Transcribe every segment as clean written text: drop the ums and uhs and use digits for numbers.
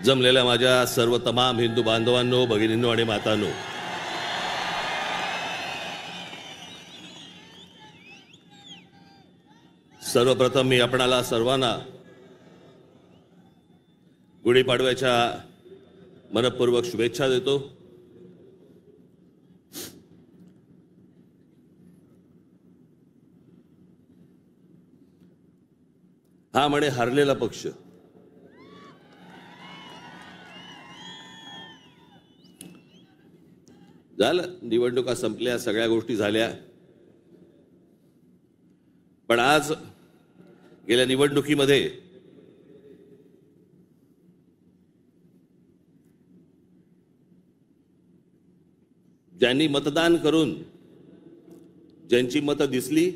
जमलेल्या माझ्या सर्व तमाम हिंदू बांधवांनो, भगिनींनो आणि मातांनो, सर्वप्रथम मी आपणाला सर्वांना गुढीपाडव्याच्या मनपूर्वक शुभेच्छा देतो। हा म्हणे हरलेला पक्ष, झालं, निवडणुका संपल्या, सगळ्या गोष्टी झाल्या, पण आज गेल्या निवडणुकीमध्ये ज्यांनी मतदान करून ज्यांची मतं दिसली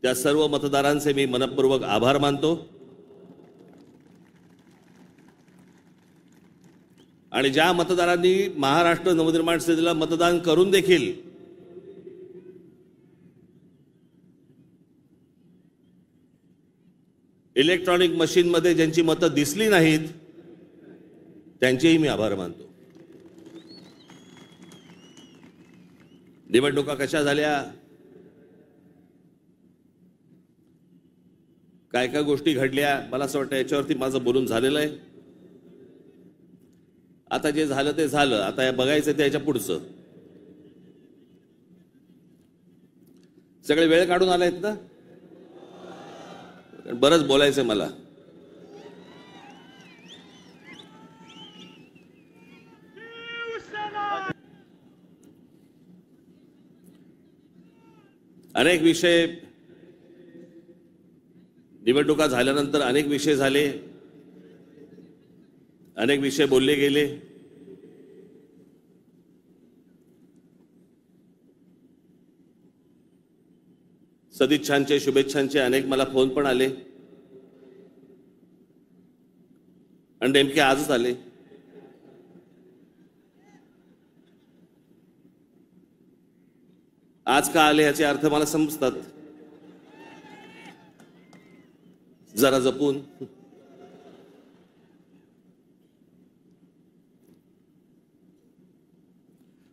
त्या सर्व मतदारांचे मी मनपूर्वक आभार मानतो। आणि ज्या मतदारांनी महाराष्ट्र नवनिर्माण सेनेला मतदान करून देखील इलेक्ट्रॉनिक मशीन मध्ये ज्यांची मतं दिसली नाहीत त्यांचेही मी आभार मानतो। निवडणुका कशा झाल्या, काय काय गोष्टी घडल्या, मला असं वाटतं याच्यावरती माझं बोलून झालेलं आहे। आता जे झालं ते झालं, आता हे बघायचं ते याच्या पुढचं। सगळे वेळ काढून आलेत ना, बरंच बोलायचं मला। अनेक विषय, निवडणुका झाल्यानंतर अनेक विषय झाले, अनेक विषय बोलले गेले। सदिच्छांचे, शुभेच्छांचे अनेक मला फोन पण आले आणि नेमके आजच आले। आज का आले याचे अर्थ मला समजतात, जरा जपून।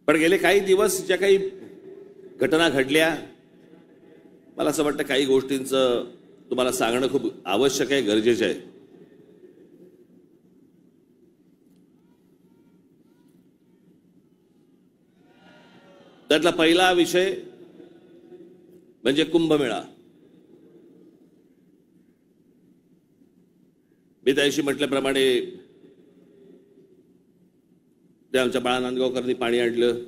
पण गेले काही दिवस ज्या काही घटना घडल्या, मला असं वाटतं काही गोष्टींचं तुम्हाला सांगणं खूप आवश्यक आहे, गरजेचं आहे। त्यातला पहिला विषय म्हणजे कुंभमेळा। मी त्याशी म्हटल्याप्रमाणे ते आमच्या बाळा नांदगावकरांनी पाणी आणलं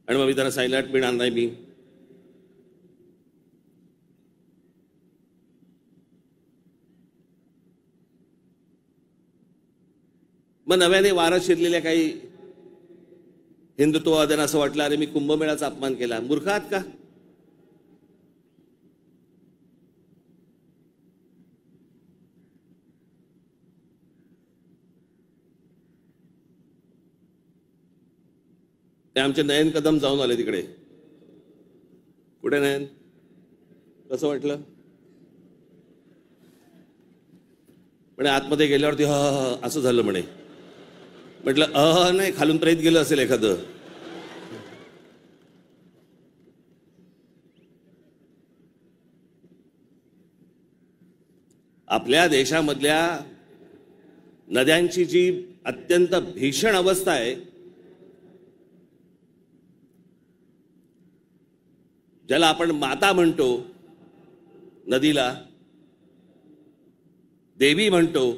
आणि मग मी त्यांना सांगितलं आठवण नाही मी। मग नव्याने वारं शिरलेल्या काही हिंदुत्ववाद्यांना असं वाटलं, अरे मी कुंभमेळाचा अपमान केला। मूर्ख आहात का? ते आमचे नयन कदम जाऊन आले तिकडे। कुठे नयन? कसं वाटलं? म्हणे आतमध्ये गेल्यावरती असं झालं म्हणे। म्हटलं नाही, खालून प्रेत गेलं असेल एखादं। आपल्या देशामधल्या नद्यांची जी अत्यंत भीषण अवस्था आहे, ज्याला आपण माता म्हणतो, नदीला देवी म्हणतो,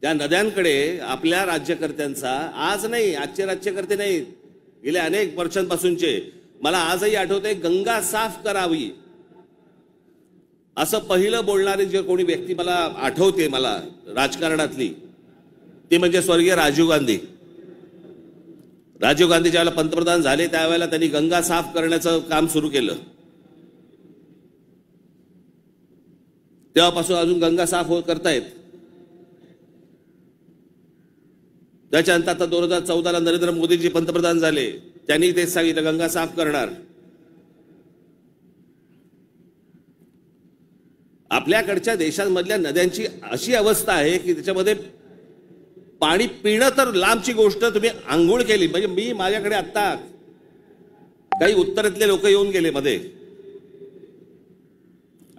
त्या नद्यांकडे आपल्या राज्यकर्त्यांचा, आज नाही, आजचे राज्यकर्ते नाही, गेल्या अनेक वर्षांपासूनचे, मला आजही आठवते, गंगा साफ करावी असं पहिलं बोलणारी जे कोणी व्यक्ती मला आठवते, मला राजकारणातली, ती म्हणजे स्वर्गीय राजीव गांधी। राजीव गांधी ज्यावेळेला पंतप्रधान झाले त्यावेळेला त्यांनी गंगा साफ करण्याचं काम सुरू केलं। तेव्हापासून अजून गंगा साफ करतायत। त्याच्यानंतर आता 2014ला नरेंद्र मोदीजी पंतप्रधान झाले, त्यांनी तेच सांगितलं गंगा साफ करणार। आपल्याकडच्या देशांमधल्या नद्यांची अशी अवस्था आहे की त्याच्यामध्ये पाणी पिणं तर लांबची गोष्ट, तुम्ही आंघोळ केली म्हणजे मी माझ्याकडे आता काही उत्तरेतले लोक येऊन गेले मध्ये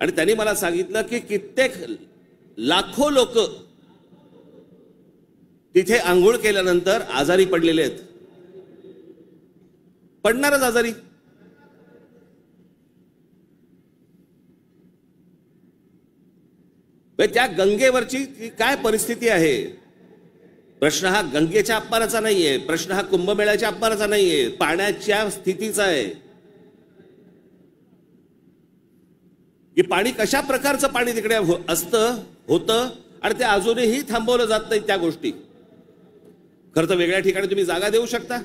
आणि त्यांनी मला सांगितलं की कित्येक लाखो लोक तिथे आंघोळ केल्यानंतर आजारी पडलेले आहेत, पडणारच आजारी. त्या गंगेवरची काय परिस्थिती आहे? प्रश्न हा गंगेच्या अपमानाचा नाहीये, प्रश्न हा कुंभमेळ्याच्या अपमानाचा नाहीये, पाण्याच्या स्थितीचा आहे की पाणी कशा प्रकारचं पाणी तिकडे असतं होतं आणि ते अजूनही थांबवलं जात नाही त्या गोष्टी. खरं तर वेगळ्या ठिकाणी तुम्ही जागा देऊ शकता.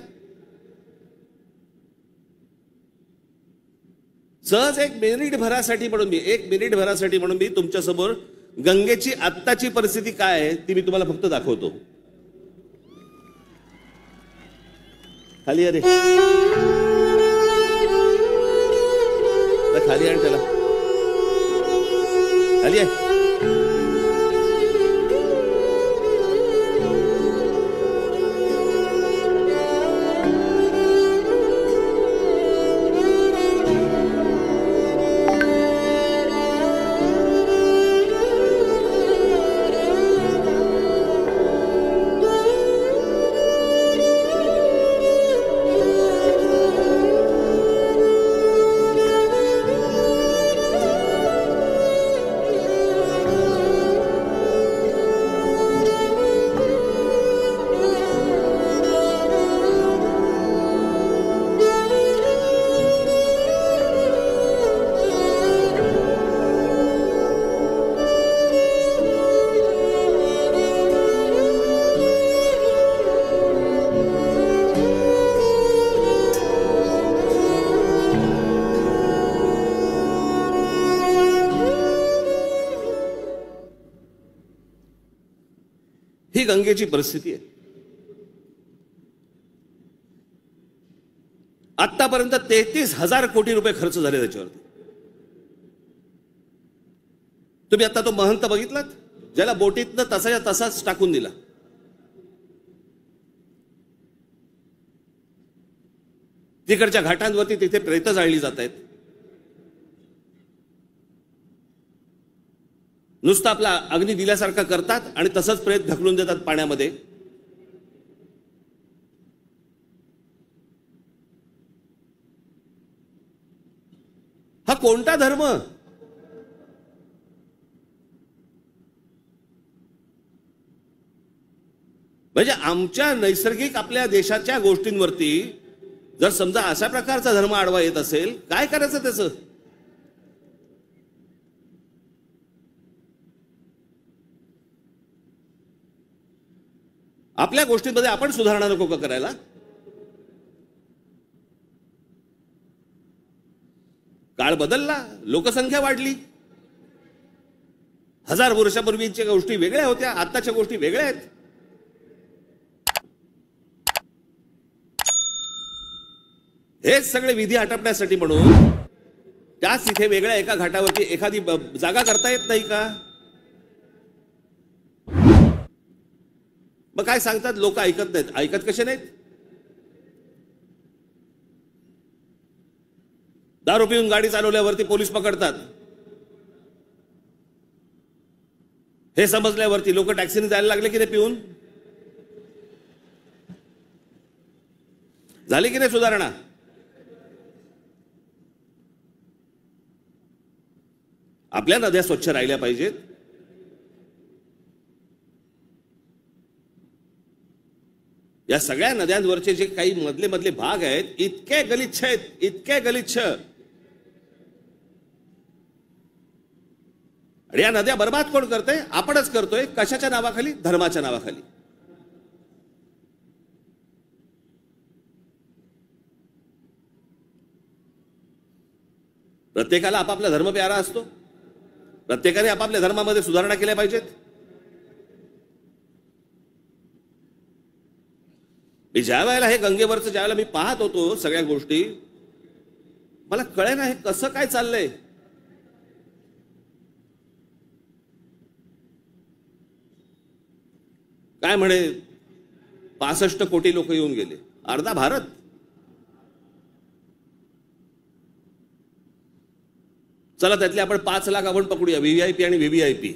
सहज एक मिनिट भरासाठी म्हणून मी तुमच्यासमोर गंगेची आत्ताची परिस्थिती काय आहे ती मी तुम्हाला फक्त दाखवतो. खाली अरे खाली आण त्याला, खाली आहे. ही गंगेची परिस्थिती आहे. आतापर्यंत 33,000 कोटी रुपये खर्च झाले त्याच्यावरती. तुम्ही आता तो महंत बघितलात ज्याला बोटीतनं तसाच्या तसाच टाकून दिला. तिकडच्या घाटांवरती तिथे प्रेतं जाळली जात आहेत. नुसतं आपला अग्नी दिल्यासारखा करतात आणि तसंच प्रेत ढकलून देतात पाण्यामध्ये. हा कोणता धर्म? म्हणजे आमच्या नैसर्गिक आपल्या देशाच्या गोष्टींवरती जर समजा अशा प्रकारचा धर्म आडवा येत असेल, काय करायचं त्याचं? आपल्या गोष्टींमध्ये आपण सुधारणा नको का करायला? काळ बदलला, लोकसंख्या वाढली. 1000 वर्षापूर्वीच्या गोष्टी वेगळ्या होत्या, आताच्या गोष्टी वेगळ्या आहेत. हेच सगळे विधी आटपण्यासाठी म्हणून त्याच इथे वेगळ्या एका घाटावरती एखादी जागा करता येत नाही का? मग काय सांगतात लोक? ऐकत नाहीत. ऐकत कसे नाहीत? दारू पिऊन गाडी चालवल्यावरती पोलीस पकडतात. हे समजल्यावरती लोक टॅक्सीने जायला लागले की नाही? पिऊन झाली की नाही सुधारणा? आपल्या नद्या स्वच्छ राहिल्या पाहिजेत. या सगळ्या नद्यांवरचे जे काही मधले मधले भाग आहेत इतके गलिच्छ आहेत, इतके गलिच्छ. आणि या नद्या बर्बाद कोण करतोय? आपणच करतोय. कशाच्या नावाखाली? धर्माच्या नावाखाली. प्रत्येकाला आपापला धर्म प्यारा असतो. प्रत्येकाने आपापल्या धर्मामध्ये सुधारणा केल्या पाहिजेत. मी ज्या वेळेला हे गंगेवरचं ज्यावेळेला मी पाहत होतो सगळ्या गोष्टी, मला कळेना हे कसं काय चाललंय. काय म्हणे 65 कोटी लोक येऊन गेले, अर्धा भारत. चला त्यातले आपण 5 लाख आपण पकडूया, व्हीव्हीआयपी आणि व्हीव्हीआयपी.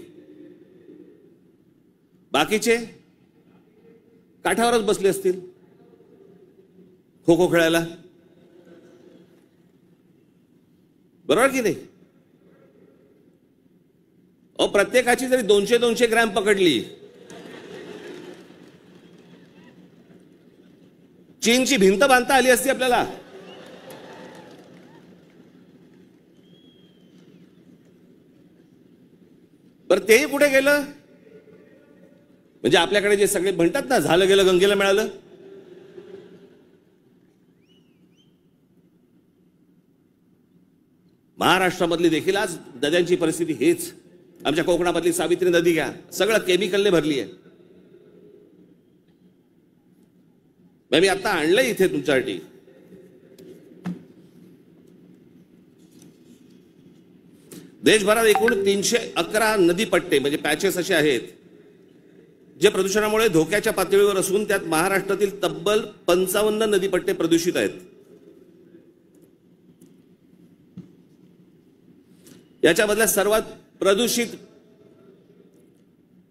बाकीचे काठावरच बसले असतील खो खो खेळायला, बरोबर की नाही? प्रत्येकाची जरी 200-200 ग्रॅम पकडली, चीनची भिंत बांधता आली असती आपल्याला. बरं तेही कुठे गेलं? म्हणजे आपल्याकडे जे सगळे म्हणतात ना, झालं गेलं गंगेला मिळालं. महाराष्ट्रामधली देखील आज नद्यांची परिस्थिती हेच. आमच्या कोकणामधली सावित्री नदी घ्या, सगळं केमिकलने भरली आहे. मी आता आणलंय इथे तुमच्यासाठी. देशभरात एकूण 311 नदीपट्टे म्हणजे पॅचेस असे आहेत जे प्रदूषणामुळे धोक्याच्या पातळीवर असून त्यात महाराष्ट्रातील तब्बल 55 नदीपट्टे प्रदूषित आहेत. याच्यामधल्या सर्वात प्रदूषित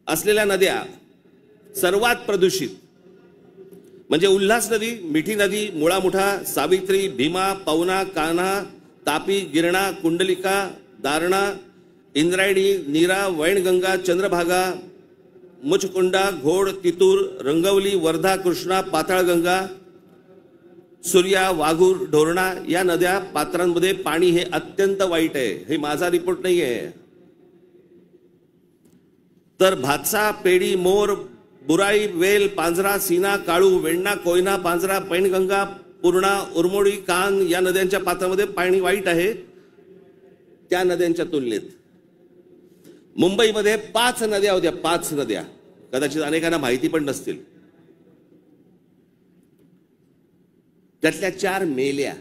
असलेल्या नद्या, सर्वात प्रदूषित म्हणजे उल्हास नदी, मिठी नदी, मुळा मुठा, सावित्री, भीमा, पवना, कान्हा, तापी, गिरणा, कुंडलिका, दारणा, इंद्रायणी, नीरा, वैनगंगा, चंद्रभागा, मुचकुंडा, घोड, तितूर, रंगवली, वर्धा, कृष्णा, पाताळगंगा, सूर्या, वाघूर, ढोरणा या नद्या पात्रांमध्ये पाणी हे अत्यंत वाईट आहे. हे माझा रिपोर्ट नाही आहे. तर भातसा, पेडी, मोर, बुराई, वेल, पांझरा, सीना, काळू, वेण्णा, कोयना, पांझरा, पैनगंगा, पूर्णा, उरमोडी, कान या नद्यांच्या पात्रामध्ये पाणी वाईट आहे. त्या नद्यांच्या तुलनेत मुंबईमध्ये 5 नद्या होत्या, 5 नद्या. कदाचित अनेकांना माहिती पण नसतील. त्यातल्या 4 मेल्या.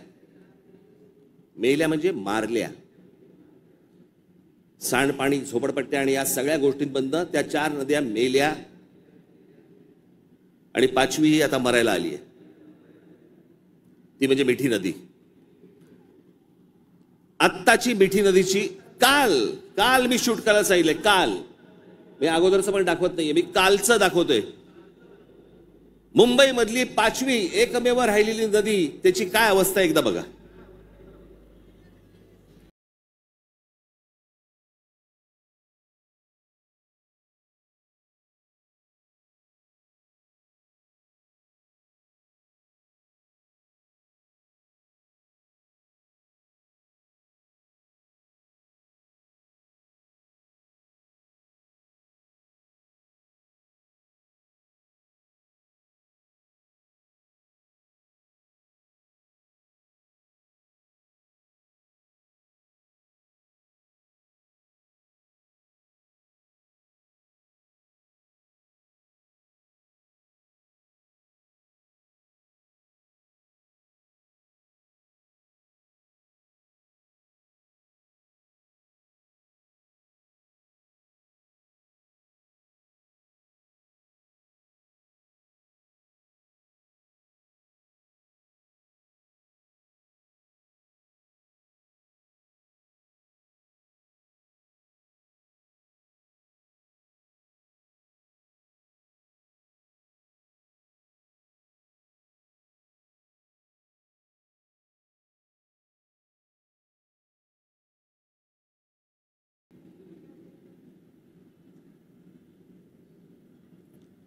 मेल्या म्हणजे मारल्या. सांडपाणी, झोपडपट्ट्या आणि या सगळ्या गोष्टींबद्दल त्या 4 नद्या मेल्या आणि 5वी ही आता मरायला आली आहे. ती म्हणजे मिठी नदी. आत्ताची मिठी नदीची काल मी शूट करायला सांगितलंय. काल मी अगोदरचं पण दाखवत नाहीये, मी कालचं दाखवतोय. मुंबई मधली 5वी एकमेव राहिलेली नदी, त्याची काय अवस्था एकदा बघा.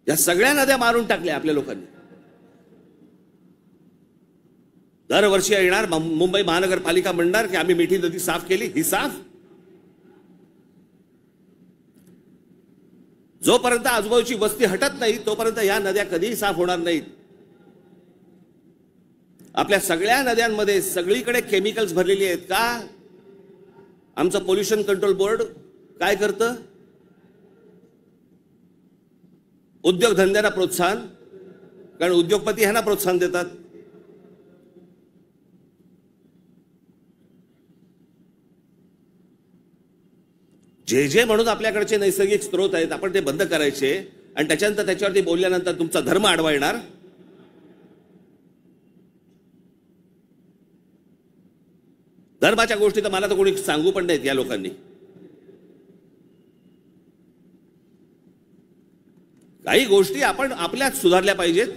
या सगळ्या नद्या मारून टाकल्या आपल्या लोकांनी. दरवर्षी येणार मुंबई महानगरपालिका म्हणणार की आम्ही मिठी नदी साफ केली. ही साफ जोपर्यंत आजूबाजूची वस्ती हटत नाही तोपर्यंत या नद्या कधीही साफ होणार नाहीत. आपल्या सगळ्या नद्यांमध्ये सगळीकडे केमिकल्स भरलेली आहेत. का? आमचं पोल्युशन कंट्रोल बोर्ड काय करतं? उद्योगधंद्यांना प्रोत्साहन, कारण उद्योगपती ह्यांना प्रोत्साहन देतात. जे म्हणून आपल्याकडचे नैसर्गिक स्रोत आहेत आपण ते बंद करायचे आणि त्याच्यानंतर त्याच्यावरती बोलल्यानंतर तुमचा धर्म आडवा येणार? धर्माच्या गोष्टी तर मला तर कोणी सांगू पण नाहीत या लोकांनी. काही गोष्टी आपण आपल्यात सुधारल्या पाहिजेत.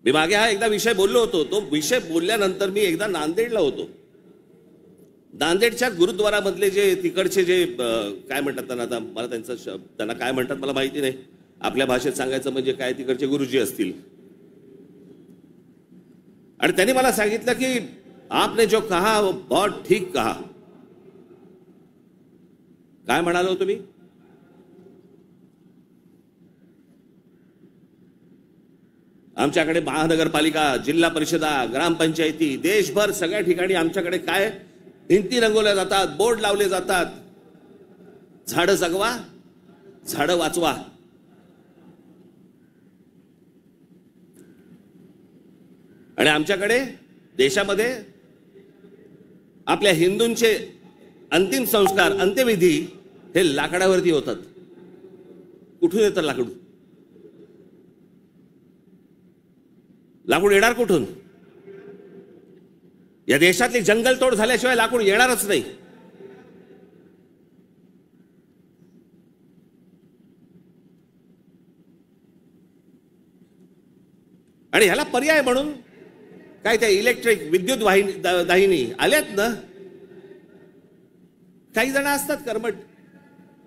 मी मागे हा एकदा विषय बोललो होतो. तो विषय बोलल्यानंतर मी एकदा नांदेडला होतो. नांदेडच्या गुरुद्वारामधले जे तिकडचे जे काय म्हणतात त्यांना, आता मला त्यांना काय म्हणतात मला माहिती नाही, आपल्या भाषेत सांगायचं म्हणजे काय, तिकडचे गुरुजी असतील. आणि त्यांनी मला सांगितलं की आपने जो कहा वो बहुत ठीक कहा. काय म्हणालो तुम्ही? आमच्याकडे महानगरपालिका, जिल्हा परिषदा, ग्रामपंचायती, देशभर सगळ्या ठिकाणी आमच्याकडे काय भिंती रंगवल्या जातात, बोर्ड लावले जातात, झाडं जगवा, झाडं वाचवा. आणि आमच्याकडे देशामध्ये आपल्या हिंदूंचे अंतिम संस्कार, अंत्यविधी हे लाकडावरती होतात. कुठून येतं लाकूड? लाकूड येणार कुठून? या देशातली जंगलतोड झाल्याशिवाय लाकूड येणारच नाही. आणि ह्याला पर्याय म्हणून काय त्या इलेक्ट्रिक विद्युत दाहिनी आल्यात ना. काही जण असतात कर्मठ,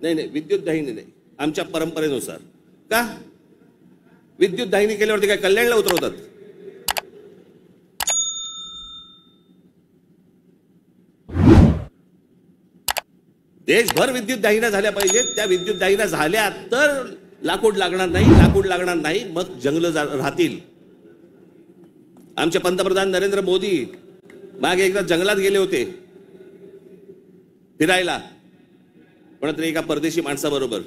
नाही नाही विद्युत दाहिनी नाही, आमच्या परंपरेनुसार. का विद्युत दाहिनी केल्यावरती काय कल्याणला उतरवतात? देशभर विद्युत दाहिन्या झाल्या पाहिजेत. त्या विद्युत दाहिन्या झाल्या तर लाकूड लागणार नाही. लाकूड लागणार नाही मग जंगल राहतील. आमचे पंतप्रधान नरेंद्र मोदी मागे एकदा जंगलात गेले होते फिरायला, कोणतरी एका परदेशी माणसाबरोबर.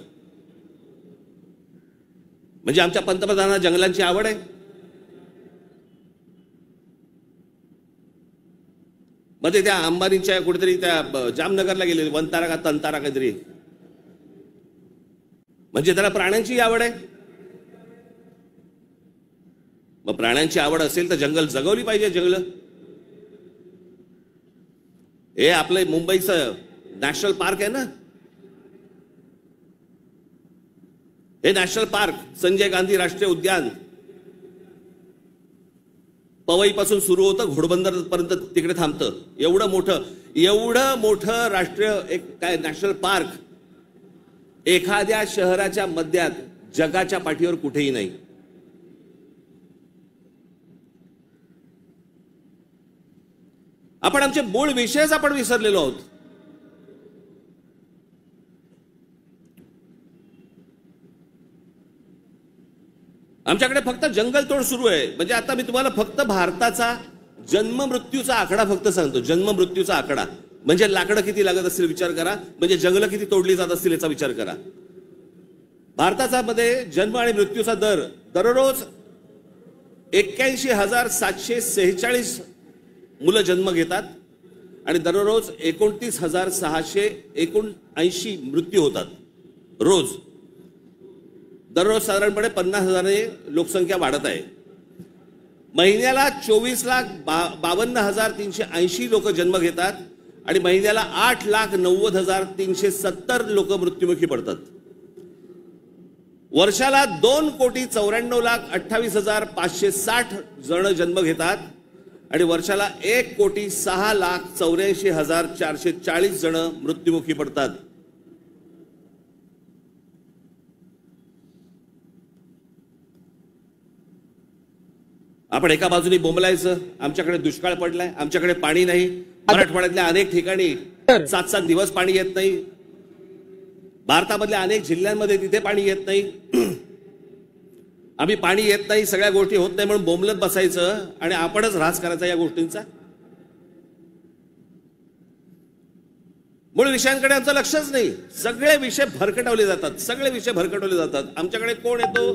म्हणजे आमच्या पंतप्रधानांना जंगलांची आवड आहे. मग ते त्या अंबानीच्या कुठेतरी त्या जामनगरला गेले, वनतारा का तनतारा काहीतरी. म्हणजे त्याला प्राण्यांची आवड आहे. मग प्राण्यांची आवड असेल तर जंगल जगवली पाहिजे. जंगल हे आपलं मुंबईचं नॅशनल पार्क आहे ना, हे नॅशनल पार्क संजय गांधी राष्ट्रीय उद्यान पवई पासून सुरू होतं, घोडबंदर पर्यंत तिकडे थांबतं. एवढं मोठं राष्ट्रीय एक काय नॅशनल पार्क एखाद्या शहराच्या मध्यात जगाच्या पाठीवर कुठेही नाही. आपण आमचे मूळ विषयच आपण विसरलेलो आहोत. आमच्याकडे फक्त जंगलतोड सुरू आहे. म्हणजे आता मी तुम्हाला फक्त भारताचा जन्म मृत्यूचा आकडा फक्त सांगतो. जन्म मृत्यूचा आकडा म्हणजे लाकडं किती लागत असतील विचार करा, म्हणजे जंगलं किती तोडली जात असतील याचा विचार करा. भारताचा मध्ये जन्म आणि मृत्यूचा दर दररोज 81,746 मुलं जन्म घेतात आणि दररोज 29,679 मृत्यू होतात रोज. दररोज साधारणपणे 50,000 लोकसंख्या वाढत आहे. महिन्याला 24,52,380 लोक जन्म घेतात आणि महिन्याला 8,90,370 लोक मृत्युमुखी पडतात. वर्षाला 2,94,28,560 जण जन्म घेतात आणि वर्षाला 1,06,84,440 जण मृत्युमुखी पडतात. आपण एका बाजूने बोंबलायचं आमच्याकडे दुष्काळ पडलाय, आमच्याकडे पाणी नाही. मराठवाड्यातल्या अनेक ठिकाणी 7-7 दिवस पाणी येत नाही. भारतामधल्या अनेक जिल्ह्यांमध्ये तिथे पाणी येत नाही. आम्ही पाणी येत नाही, सगळ्या गोष्टी होत नाही म्हणून बोंबलत बसायचं आणि आपणच ऱ्हास करायचा या गोष्टींचा. मूळ विषयांकडे आमचं लक्षच नाही. सगळे विषय भरकटवले जातात, सगळे विषय भरकटवले जातात. आमच्याकडे कोण येतो,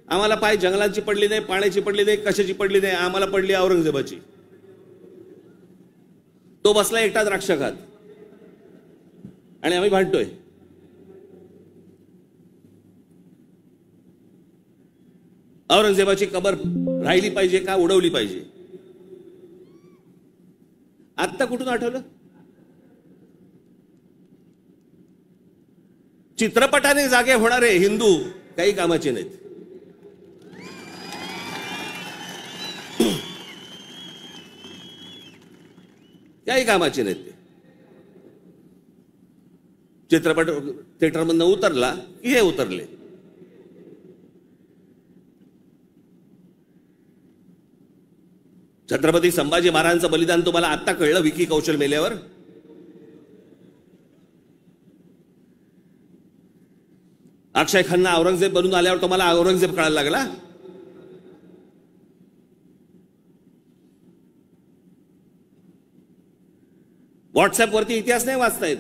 आम्हाला पाय जंगलांची पडली नाही, पाण्याची पडली नाही, कशाची पडली नाही, आम्हाला पडली औरंगजेबाची. तो बसला एकटा द्राक्ष खात. आणि आम्ही भांडतोय. औरंगजेबाची कबर राहिली पाहिजे का उडवली पाहिजे? आत्ता कुठून आठवलं? चित्रपटाने जागे होणारे हिंदू काही कामाचे नाहीत. काही कामाचे नाहीत ते. चित्रपट थिएटरमधनं उतरला की हे उतरले. छत्रपती संभाजी महाराजांचं बलिदान तुम्हाला आत्ता कळलं विकी कौशल मेल्यावर? अक्षय खन्ना औरंगजेब बनून आल्यावर तुम्हाला औरंगजेब कळायला लागला? व्हॉट्सअप वरती इतिहास नाही वाचतायत.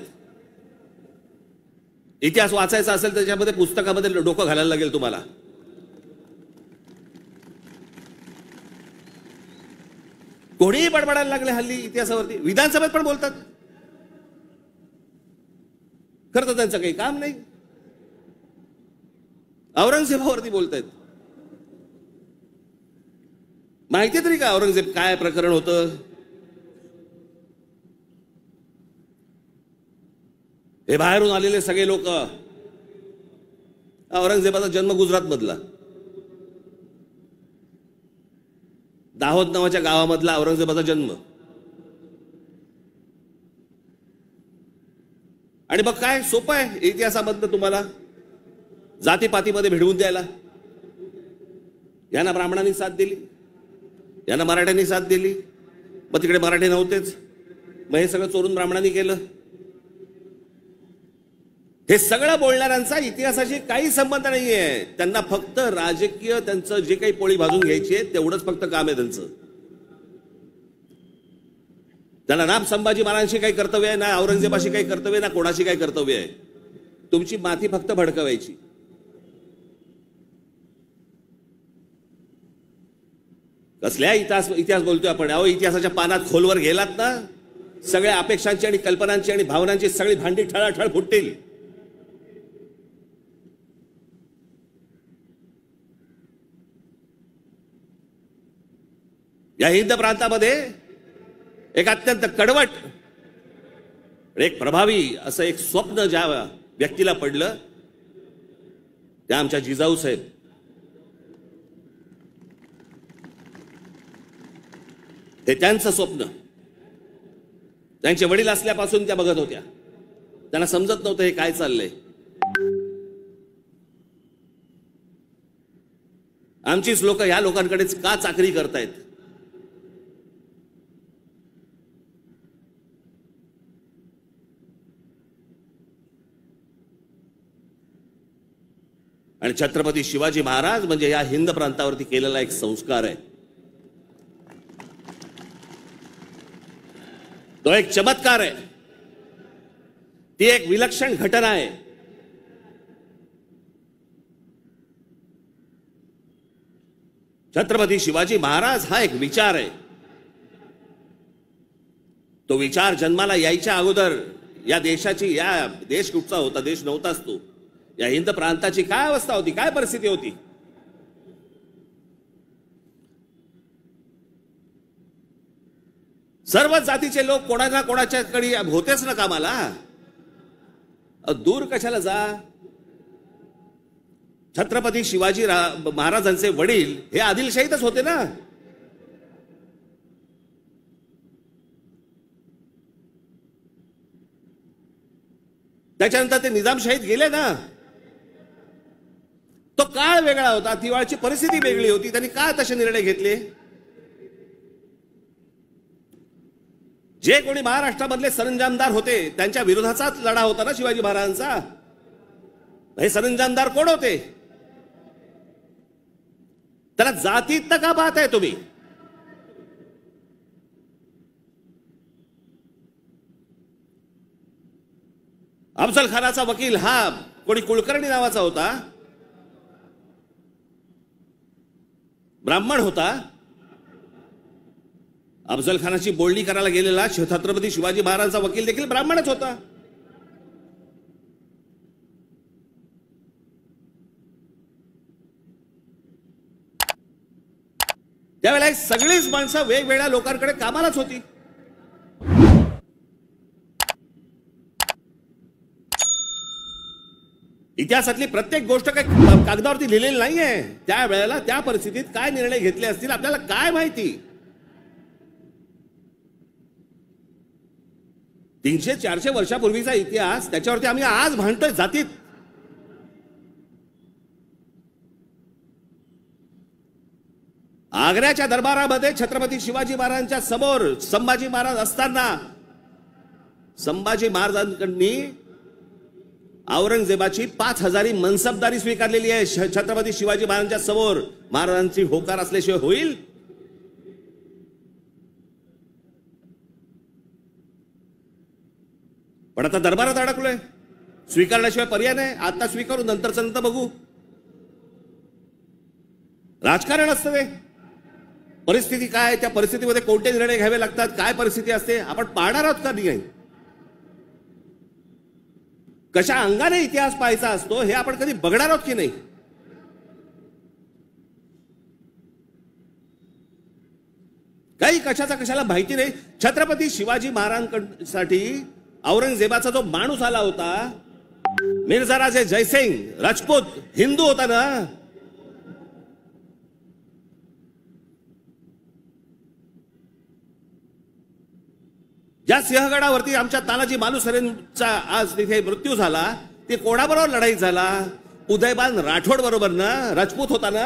इतिहास वाचायचा असेल त्याच्यामध्ये पुस्तकामध्ये डोकं घालायला लागेल तुम्हाला. कोणीही बडबडायला लागले हल्ली इतिहासावरती. विधानसभेत पण बोलतात. खरं तर त्यांचं काही काम नाही. औरंगजेबावरती बोलतायत. माहिती तरी का औरंगजेब काय प्रकरण होतं? हे बाहेरून आलेले सगळे लोक. औरंगजेबाचा जन्म गुजरात मधला, दाहोद नावाच्या गावामधला औरंगजेबाचा जन्म. आणि मग काय सोपं आहे इतिहासामधनं तुम्हाला जातीपातीमध्ये भिडवून द्यायला. यांना ब्राह्मणांनी साथ दिली, यांना मराठ्यांनी साथ दिली, मग तिकडे मराठी नव्हतेच, मग हे सगळं चोरून ब्राह्मणांनी केलं. हे सगळं बोलणाऱ्यांचा इतिहासाशी काही संबंध नाहीये. त्यांना फक्त राजकीय त्यांचं जे काही पोळी भाजून घ्यायची आहे तेवढंच फक्त काम आहे त्यांचं. त्यांना ना संभाजी महाराजांशी काही कर्तव्य आहे, ना औरंगजेबाशी काही कर्तव्य, ना कोणाशी काही कर्तव्य आहे. तुमची माथी फक्त भडकवायची. कसल्या इतिहास बोलतोय आपण? अहो, इतिहासाच्या पानात खोलवर गेलात ना, सगळ्या अपेक्षांची आणि कल्पनांची आणि भावनांची सगळी भांडी ठळाठळ फुटतील. या हिंद प्रांतामध्ये एक अत्यंत कडवट, एक प्रभावी असं एक स्वप्न ज्या व्यक्तीला पडलं त्या आमच्या जिजाऊ साहेब. हे त्यांचं स्वप्न. त्यांचे वडील असल्यापासून त्या बघत होत्या. त्यांना समजत नव्हतं हे काय चाललंय. आमचीच लोक ह्या लोकांकडेच का चाकरी करतायत? आणि छत्रपती शिवाजी महाराज म्हणजे या हिंद प्रांतावरती केलेला एक संस्कार आहे. तो एक चमत्कार आहे. ती एक विलक्षण घटना आहे. छत्रपती शिवाजी महाराज हा एक विचार आहे. तो विचार जन्माला यायच्या अगोदर या देशाची, या देश कुठचा होता? देश नव्हताच तो. या हिंद प्रांताची काय अवस्था होती, काय परिस्थिती होती? सर्व जातीचे लोक कोणाला कोणाच्याकडे होतेच ना कामाला. दूर कशाला जा. छत्रपती शिवाजी महाराजांचे वडील हे आदिलशाहीतच होते ना. त्याच्यानंतर ते निजामशाहीत गेले ना. तो काळ वेगळा होता, तिवाळची परिस्थिती वेगळी होती. त्यांनी का तसे निर्णय घेतले? जे कोणी महाराष्ट्रामधले सरंजामदार होते त्यांच्या विरोधाचाच लढा होता ना शिवाजी महाराजांचा. हे सरंजामदार कोण होते? त्याला जातीत का पाहताय तुम्ही? अफजल खानाचा वकील हा कोणी कुलकर्णी नावाचा होता, ब्राह्मण होता. अफजल खानाची बोलणी करायला गेलेला छत्रपती शिवाजी महाराजांचा वकील देखील ब्राह्मणच होता. त्यावेळेला सगळीच माणसं वेगवेगळ्या लोकांकडे कामालाच होती. इतिहासातली प्रत्येक गोष्ट काही कागदावरती लिहिलेली नाहीये. त्यावेळेला त्या परिस्थितीत काय निर्णय घेतले असतील आपल्याला काय माहिती. 300-400 वर्षापूर्वीचा इतिहास, त्याच्यावरती आम्ही आज भांडतोय जातीत. आग्र्याच्या दरबारामध्ये छत्रपती शिवाजी महाराजांच्या समोर संभाजी महाराज असताना संभाजी महाराजांकडनी औरंगजेबाची 5000 मनसबदारी स्वीकारलेली आहे. छत्रपती शिवाजी महाराजांच्या समोर महाराजांची होकार असल्याशिवाय होईल. पण आता दरबारात अडकलोय, स्वीकारल्याशिवाय पर्याय नाही. आता स्वीकारू, नंतरचं नंतर बघू. राजकारण असतं ते. परिस्थिती काय, त्या परिस्थितीमध्ये कोणते निर्णय घ्यावे लागतात, काय परिस्थिती असते, आपण पाहणार आहोत का नाही. कशा अंगाने इतिहास पाहायचा असतो हे आपण कधी बघणार आहोत की नाही. काही कशाचा कशाला माहिती नाही. छत्रपती शिवाजी महाराजांसाठी औरंगजेबाचा जो माणूस आला होता, मिर्झा राजे जयसिंग राजपूत, हिंदू होता ना. ज्या सिंहगडावरती आमच्या तानाजी मालुसरेंचा आज तिथे मृत्यू झाला, ते कोणाबरोबर लढाई झाला? उदयबान राठोड बरोबर ना. राजपूत होता ना,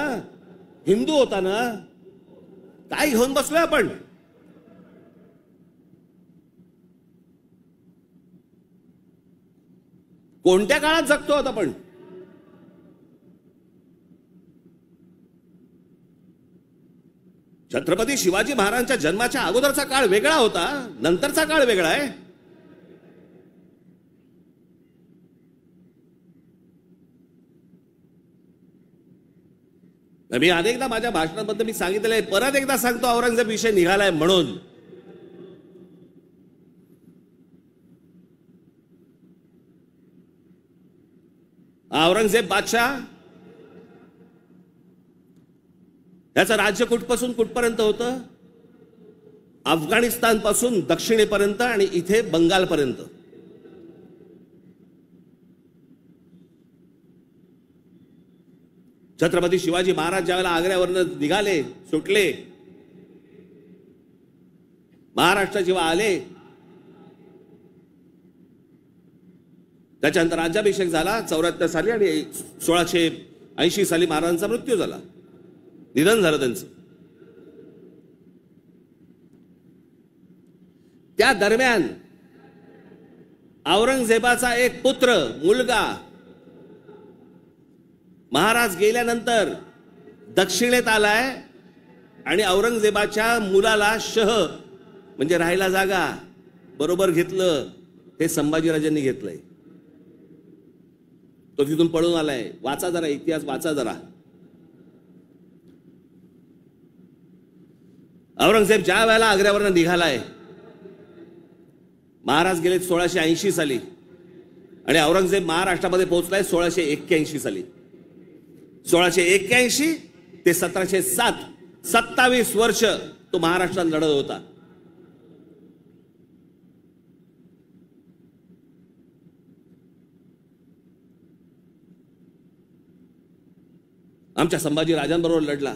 हिंदू होता ना. काय घेऊन बसलोय आपण. कोणत्या काळात जगतो आहोत आपण. छत्रपती शिवाजी महाराजांच्या जन्माच्या अगोदरचा काळ वेगळा होता, नंतरचा काळ वेगळा आहे. मी अनेकदा माझ्या भाषणांमध्ये मी सांगितलंय, परत एकदा सांगतो, औरंगजेब विषय निघालाय म्हणून. औरंगजेब बादशाह याचं राज्य कुठपासून कुठपर्यंत होतं? अफगाणिस्तान पासून दक्षिणेपर्यंत आणि इथे बंगालपर्यंत. छत्रपती शिवाजी महाराज ज्यावेळेला आग्र्यावरनं निघाले, सुटले, महाराष्ट्र जेव्हा आले, त्याच्यानंतर राज्याभिषेक झाला 74 साली आणि 1680 साली महाराजांचा मृत्यू झाला, निधन झालं त्यांचं. त्या दरम्यान औरंगजेबाचा एक पुत्र, मुलगा, महाराज गेल्यानंतर दक्षिणेत आलाय आणि औरंगजेबाच्या मुलाला शह म्हणजे राहायला जागा बरोबर घेतलं. हे संभाजीराजांनी घेतलंय. तो तिथून पळून आलाय. वाचा जरा इतिहास, वाचा जरा. औरंगजेब ज्या वेळेला आग्र्यावरनं निघालाय, महाराज गेले 1680 साली आणि औरंगजेब महाराष्ट्रामध्ये पोहोचलाय 1681 साली. 1681 ते 1707, 27 वर्ष तो महाराष्ट्रात लढत होता. आमच्या संभाजी राजांबरोबर लढला.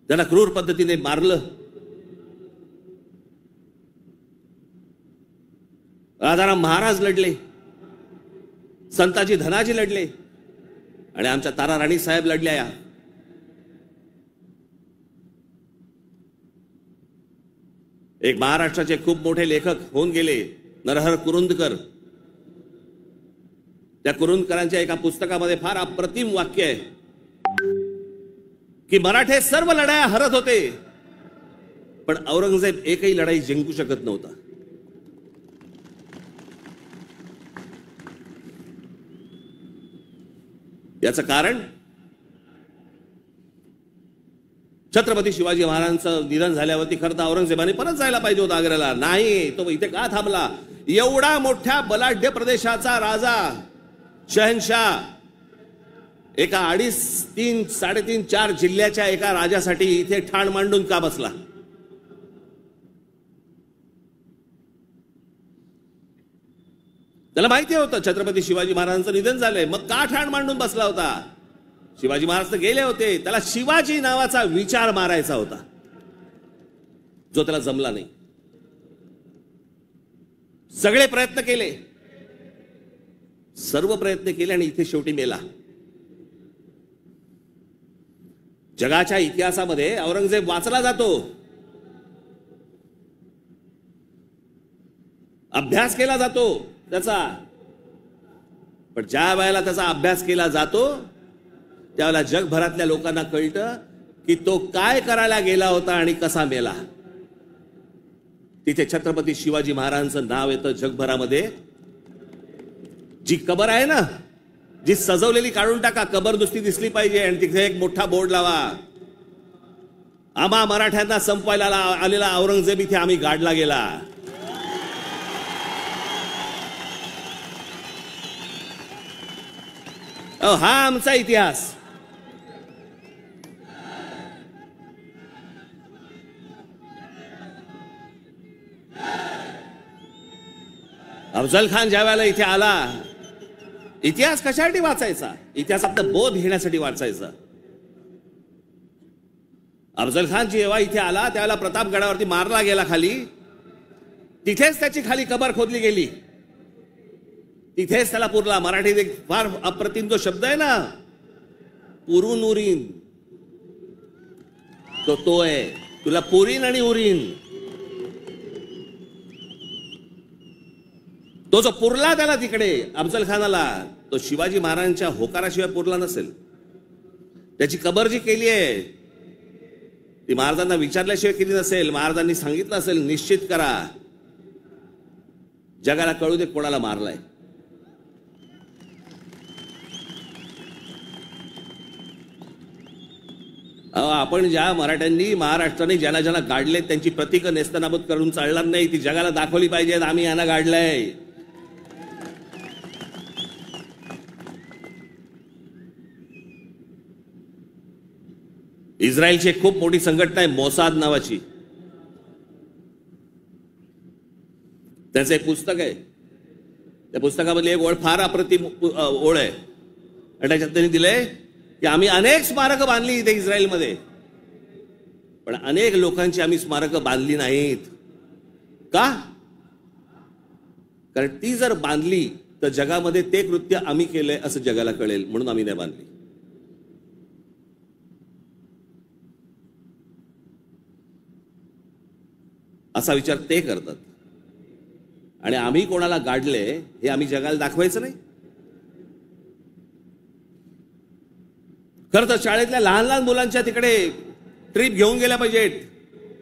त्यांना क्रूर पद्धतीने मारलं. राजाराम महाराज लढले, संताजी धनाजी लढले आणि आमच्या तारा राणी साहेब लढल्या. या एक महाराष्ट्राचे खूप मोठे लेखक होऊन गेले, नरहर कुरुंदकर. त्या कुरुंदकरांच्या एका पुस्तकामध्ये फार अप्रतिम वाक्य आहे की मराठे सर्व लढाया हरत होते, पण औरंगजेब एकही लढाई जिंकू शकत नव्हता. याचं कारण छत्रपती शिवाजी महाराजांचं निधन झाल्यावरती खरं तर औरंगजेबाने परत जायला पाहिजे होता आग्र्याला. नाही, तो इथे का थांबला? एवढा मोठ्या बलाढ्य प्रदेशाचा राजा, शहनशाह, एका 2.5, 3, 3.5, 4 जिल्ह्याच्या एका राजासाठी इथे ठाण मांडून का बसला? त्याला माहिती होतं छत्रपती शिवाजी महाराजांचं निधन झालंय, मग का ठाण मांडून बसला होता? शिवाजी महाराज तर गेले होते, त्याला शिवाजी नावाचा विचार मारायचा होता, जो त्याला जमला नाही. सगळे प्रयत्न केले, सर्व प्रयत्न केले आणि इथे शेवटी मेला. जगाच्या इतिहासामध्ये औरंगजेब वाचला जातो, अभ्यास केला जातो त्याचा, पण ज्या वेळेला त्याचा अभ्यास केला जातो त्यावेळेला जगभरातल्या लोकांना कळतं की तो काय करायला गेला होता आणि कसा मेला. तिथे छत्रपती शिवाजी महाराजांचं नाव येतं जगभरामध्ये. जी कबर आहे ना, जी सजवलेली काढून टाका, कबर नुसती दिसली पाहिजे आणि तिथे एक मोठा बोर्ड लावा, आम्हा मराठ्यांना संपवायला आलेला औरंगजेब इथे आम्ही गाडला गेला. हा आमचा इतिहास. अफजल खान ज्या वेळेला इथे आला, इतिहास कशासाठी वाचायचा? इतिहासात बोध घेण्यासाठी वाचायचा. अफजल खान जेव्हा इथे आला त्यावेळेला प्रतापगडावरती मारला गेला खाली, तिथेच त्याची खाली कबर खोदली गेली, तिथेच त्याला पुरला. मराठीत एक फार अप्रतिम जो शब्द आहे ना, पुरून उरीन, तो आहे, तुला पुरीन आणि उरीन. तो जो पुरला त्याला तिकडे अफजल खानाला, तो शिवाजी महाराजांच्या होकाराशिवाय पुरला नसेल. त्याची कबर जी केली आहे ती महाराजांना विचारल्याशिवाय केली नसेल. महाराजांनी सांगितलं असेल, निश्चित करा, जगाला कळू दे कोणाला मारलाय. आपण ज्या मराठ्यांनी, महाराष्ट्राने ज्यांना ज्यांना गाडले त्यांची प्रतीकं नेस्तनाबूत करून चालणार नाही, ती जगाला दाखवली पाहिजेत, आम्ही यांना गाडलंय. इस्रायलची एक खूप मोठी संघटना आहे मोसाद नावाची, त्याचं एक पुस्तक आहे. त्या पुस्तकामधली एक ओळ फार अप्रतिम ओळ आहे आणि त्याच्यात त्यांनी दिलंय की आम्ही अनेक स्मारकं बांधली इथे इस्रायलमध्ये, पण अनेक लोकांची आम्ही स्मारकं बांधली नाहीत. का? कारण ती जर बांधली तर जगामध्ये ते कृत्य आम्ही केलंय असं जगाला कळेल, म्हणून आम्ही नाही बांधली. असा विचार ते करतात. आणि आम्ही कोणाला गाडले हे आम्ही जगाला दाखवायचं नाही. खरं तर शाळेतल्या लहान लहान मुलांच्या तिकडे ट्रिप घेऊन गेल्या पाहिजेत,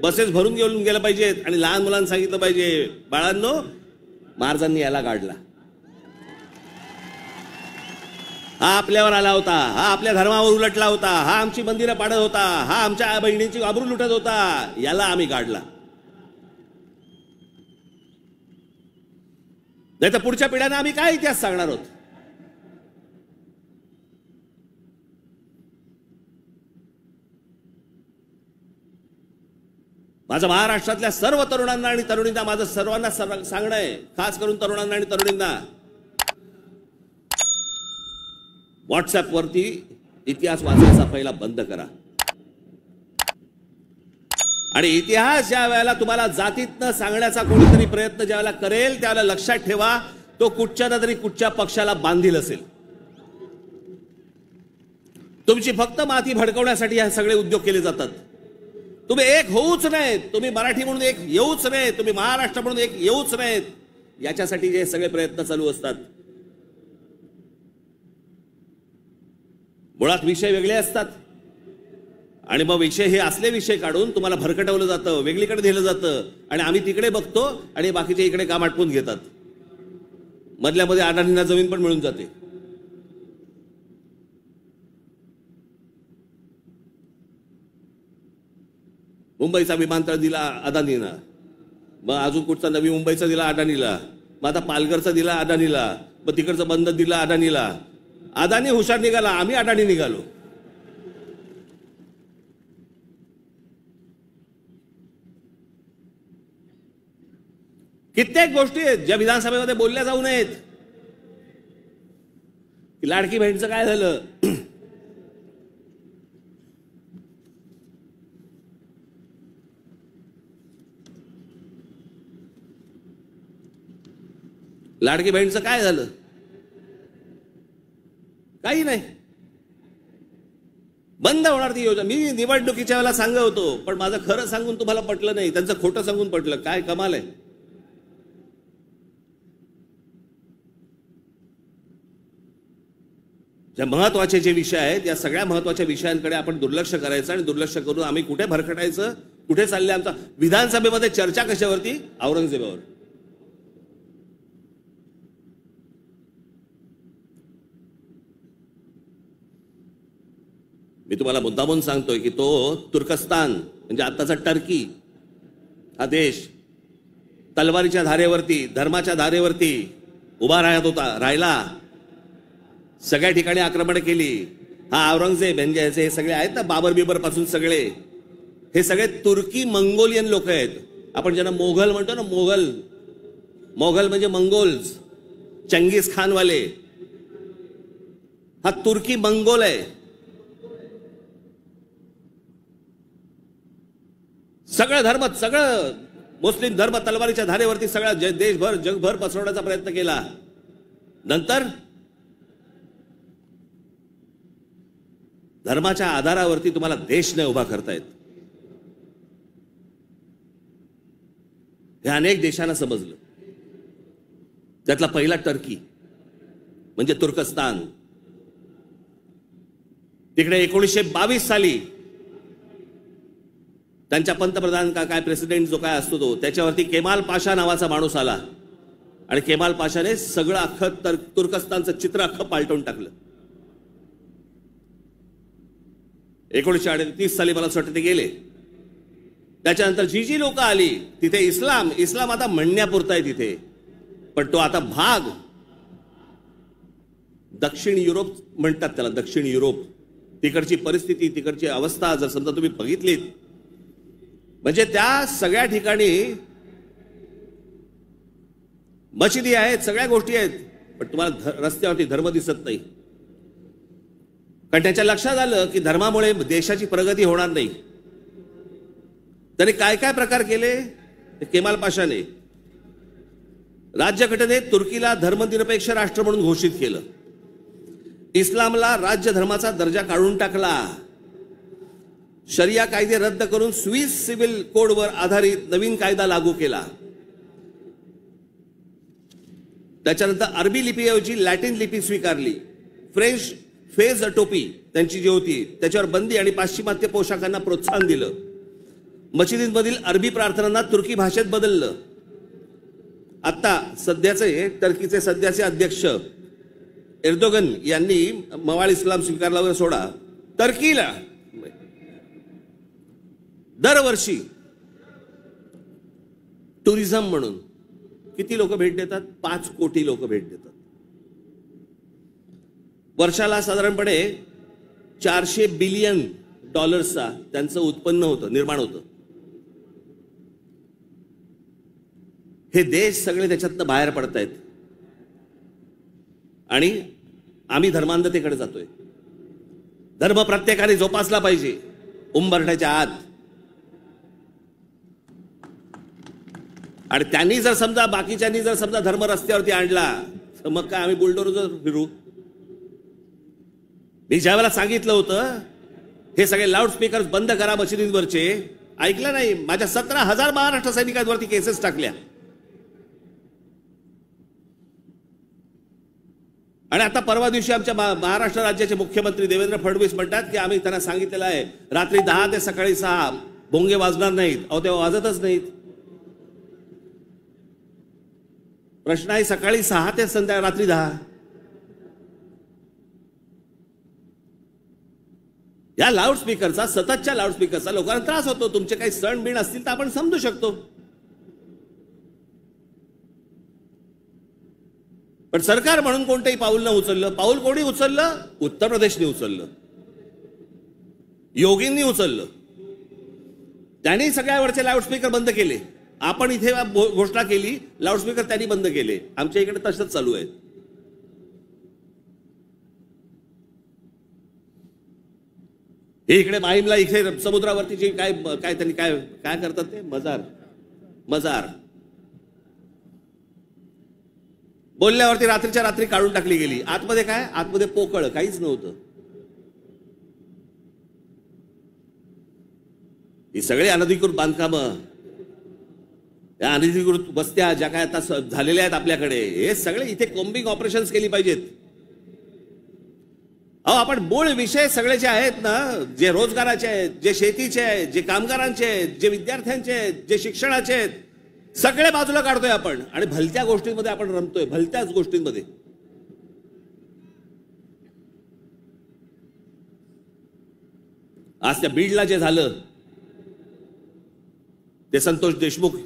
बसेस भरून घेऊन गेल्या पाहिजेत आणि लहान मुलांना सांगितलं पाहिजे, बाळांनो महाराजांनी याला गाडला, हा आपल्यावर आला होता, हा आपल्या धर्मावर उलटला होता, हा आमची मंदिरं पाडत होता, हा आमच्या बहिणींची आबरू लुटत होता, याला आम्ही गाडला. नाही तर पुढच्या पिढ्यांना आम्ही काय इतिहास सांगणार आहोत? माझं महाराष्ट्रातल्या सर्व तरुणांना आणि तरुणींना माझं सर्वांना सांगणं आहे, खास करून तरुणांना आणि तरुणींना, व्हॉट्सअपवरती इतिहास वाचायचा पहिला बंद करा. आणि इतिहास ज्या वेळेला तुम्हाला जातीतनं सांगण्याचा कोणीतरी प्रयत्न ज्या वेळेला करेल त्यावेळेला लक्षात ठेवा, तो कुठच्या ना तरी कुठच्या पक्षाला बांधील असेल. तुमची फक्त माती भडकवण्यासाठी हे सगळे उद्योग केले जातात. तुम्ही एक होऊच नाहीत, तुम्ही मराठी म्हणून एक येऊच नाहीत, तुम्ही महाराष्ट्र म्हणून एक येऊच नाहीत, याच्यासाठी जे सगळे प्रयत्न चालू असतात. मुळात विषय वेगळे असतात आणि मग विषय हे असले विषय काढून तुम्हाला भरकटवलं जातं, वेगळीकडे दिलं जातं आणि आम्ही तिकडे बघतो आणि बाकीचे इकडे काम आटपून घेतात. मधल्यामध्ये अडाणींना जमीन पण मिळून जाते. मुंबईचा विमानतळ दिला अदानीला, मग अजून कुठचा नवी मुंबईचा दिला अदानीला, मग आता पालघरचा दिला अदानीला, मग तिकडचं बंद दिला अदानीला. अदानी हुशार निघाला, आम्ही अडाणी निघालो. कित्येक गोष्टी आहेत ज्या विधानसभेमध्ये बोलल्या जाऊ नयेत. लाडकी बहीणचं काय झालं? लाडकी बहीणचं काय झालं? काही नाही. बंद होणार ती योजना. मी निवडणुकीच्या वेळेला सांगत होतो, पण माझं खरं सांगून तुम्हाला पटलं नाही, त्यांचं खोटं सांगून पटलं. काय कमाल आहे. ज्या महत्वाचे जे विषय आहेत, या सगळ्या महत्वाच्या विषयांकडे आपण दुर्लक्ष करायचं आणि दुर्लक्ष करून आम्ही कुठे भरकटायचं, कुठे चालले आमचा. विधानसभेमध्ये चर्चा कशावरती? औरंगजेबावर. मी तुम्हाला मुद्दामून सांगतोय की तो तुर्कस्तान म्हणजे आताचा टर्की हा देश तलवारीच्या धारेवरती, धर्माच्या धारेवरती उभा राहिला. सगळ्या ठिकाणी आक्रमण केली. हा औरंगजेब यांचे हे सगळे आहेत ना, बाबर बिबर पासून सगळे, हे सगळे तुर्की मंगोलियन लोक आहेत. आपण ज्यांना मोघल म्हणतो ना, मोघल म्हणजे मंगोल्स, चंगीज खान वाले. हा तुर्की मंगोल आहे. सगळं धर्म, सगळं मुस्लिम धर्म तलवारीच्या धारेवरती सगळा देशभर जगभर पसरवण्याचा प्रयत्न केला. नंतर धर्माच्या आधारावरती तुम्हाला देश नाही उभा करतायत. हे अनेक देशांना समजलं. त्यातला पहिला टर्की म्हणजे तुर्कस्तान. तिकडे 1922 साली त्यांच्या पंतप्रधान का काय प्रेसिडेंट जो काय असतो तो, त्याच्यावरती केमाल पाशा नावाचा माणूस आला आणि केमाल पाशाने सगळं अख्खं तुर्कस्तानचं चित्र अख्खं पालटून टाकलं. 1938 साली मला असं वाटतं ते गेले. त्याच्यानंतर जी लोक आली तिथे इस्लाम आता म्हणण्यापुरता आहे तिथे, पण तो आता भाग दक्षिण युरोप म्हणतात त्याला, दक्षिण युरोप. तिकडची परिस्थिती, तिकडची अवस्था जर समजा तुम्ही बघितलीत, म्हणजे त्या सगळ्या ठिकाणी मशिदी आहेत, सगळ्या गोष्टी आहेत, पण तुम्हाला रस्त्यावरती धर्म दिसत नाही. कारण त्याच्या लक्षात आलं की धर्मामुळे देशाची प्रगती होणार नाही. त्याने काय काय प्रकार केले? केमाल पाशाने राज्यघटनेत तुर्कीला धर्मनिरपेक्ष राष्ट्र म्हणून घोषित केलं. इस्लामला राज्य धर्माचा दर्जा काढून टाकला. शरिया कायदे रद्द करून स्विस सिव्हिल कोडवर आधारित नवीन कायदा लागू केला. त्याच्यानंतर अरबी लिपीऐवजी लॅटिन लिपी स्वीकारली. फ्रेंच फेज टोपी त्यांची जी होती त्याच्यावर बंदी आणि पाश्चिमात्य पोशाखांना प्रोत्साहन दिलं. मशिदींमधील अरबी प्रार्थनांना तुर्की भाषेत बदललं. आता सध्याचे टर्कीचे सध्याचे अध्यक्ष एर्दोगन यांनी मवाळ इस्लाम स्वीकारला वगैरे सोडा, टर्कीला दरवर्षी टुरिझम म्हणून किती लोक भेट देतात? 5 कोटी लोक भेट देतात. वर्षाला साधारणपणे $400 बिलियन त्यांचं उत्पन्न होतं, निर्माण होतं. हे देश सगळे त्याच्यातनं बाहेर पडतायत आणि आम्ही धर्मांधतेकडे जातोय. धर्म प्रत्येकाने जोपासला पाहिजे उंबरठ्याच्या आत. आणि त्यांनी जर समजा बाकीच्यांनी जर समजा धर्म रस्त्यावरती आणला तर मग काय आम्ही बुलडोजर फिरू? मी ज्या वेळेला सांगितलं होतं हे सगळे लाऊडस्पीकर बंद करा मशिदींवरचे, ऐकलं नाही. माझ्या 17,000 महाराष्ट्र सैनिकांवरती केसेस टाकल्या. आणि आता परवा दिवशी आमच्या महाराष्ट्र राज्याचे मुख्यमंत्री देवेंद्र फडणवीस म्हणतात की आम्ही त्यांना सांगितलेलं आहे रात्री 10 ते सकाळी 6 भोंगे वाजणार नाहीत. अहो तेव्हा वाजतच नाहीत. प्रश्न आहे सकाळी 6 ते रात्री 10. या लाऊडस्पीकरचा, सततच्या लाऊडस्पीकरचा लोकांना त्रास होतो. तुमचे काही सण बिण असतील तर आपण समजू शकतो, पण सरकार म्हणून कोणतंही पाऊल न उचललं. पाऊल कोणी उचललं? उत्तर प्रदेशने उचललं, योगींनी उचललं. त्यांनी सगळ्यावरचे लाऊडस्पीकर बंद केले. आपण इथे घोषणा केली, लाऊडस्पीकर त्यांनी बंद केले. आमच्या इकडे तसंच चालू आहे. हे इकडे माहीमला इथे समुद्रावरती जे काय काय त्यांनी काय काय करतात ते मजार बोलल्यावरती रात्रीच्या रात्री काढून टाकली गेली. आतमध्ये काय? आतमध्ये पोकळ काहीच नव्हतं. ही सगळी अनधिकृत बांधकामं, या अनधिकृत वस्त्या ज्या काय आता झालेल्या आहेत आपल्याकडे, हे सगळे इथे कॉम्बिंग ऑपरेशन्स केली पाहिजेत. आपण मूळ विषय सगळे जे आहेत ना, जे रोजगाराचे आहेत, जे शेतीचे आहेत, जे कामगारांचे आहेत, जे विद्यार्थ्यांचे आहेत, जे शिक्षणाचे आहेत, सगळे बाजूला काढतोय आपण आणि भलत्या गोष्टींमध्ये आपण रमतोय. भलत्याच गोष्टींमध्ये. आज त्या बीडला जे झालं ते संतोष देशमुख,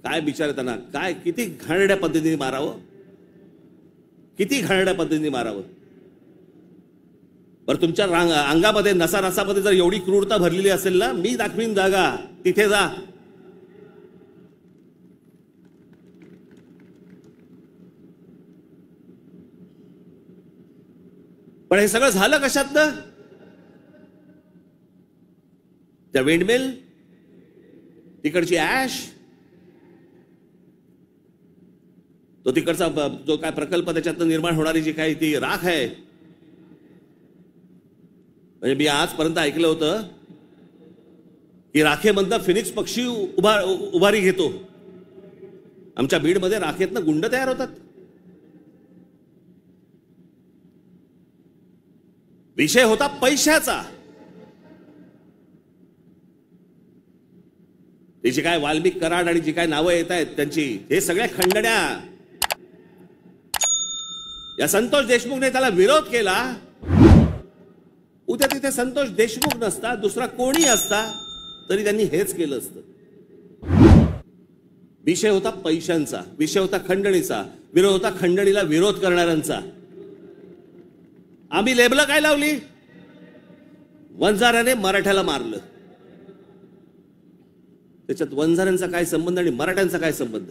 काय बिचारे, त्यांना काय किती घाणेरड्या पद्धतीने मारावं, किती घाणेरड्या पद्धतीने मारावं. बरं, तुमच्या अंगामध्ये नसामध्ये जर एवढी क्रूरता भरलेली असेल ना, मी दाखवीन जागा, तिथे जा. पण हे सगळं झालं कशातनं? त्या विंडमिल, तिकडची ऍश, तो तिकडचा जो काय प्रकल्प, त्याच्यातनं निर्माण होणारी जी काही ती राख आहे. म्हणजे मी आजपर्यंत ऐकलं होतं की राखेमधनं फिनिक्स पक्षी उभारी घेतो. आमच्या बीडमध्ये राखेतनं गुंड तयार होतात. विषय होता पैशाचा. ती जी काय वाल्मिक कराड आणि जी काय नावं येत आहेत त्यांची, हे सगळ्या खंडण्या. या संतोष देशमुखने त्याला विरोध केला. उद्या तिथे संतोष देशमुख नसता, दुसरा कोणी असता तरी त्यांनी हेच केलं असतं. विषय होता पैशांचा, विषय होता खंडणीचा, विरोध होता खंडणीला विरोध करणाऱ्यांचा. आम्ही लेबल काय लावली? वंजाऱ्याने मराठ्याला मारलं. त्याच्यात वंजाऱ्यांचा काय संबंध आणि मराठ्यांचा काय संबंध?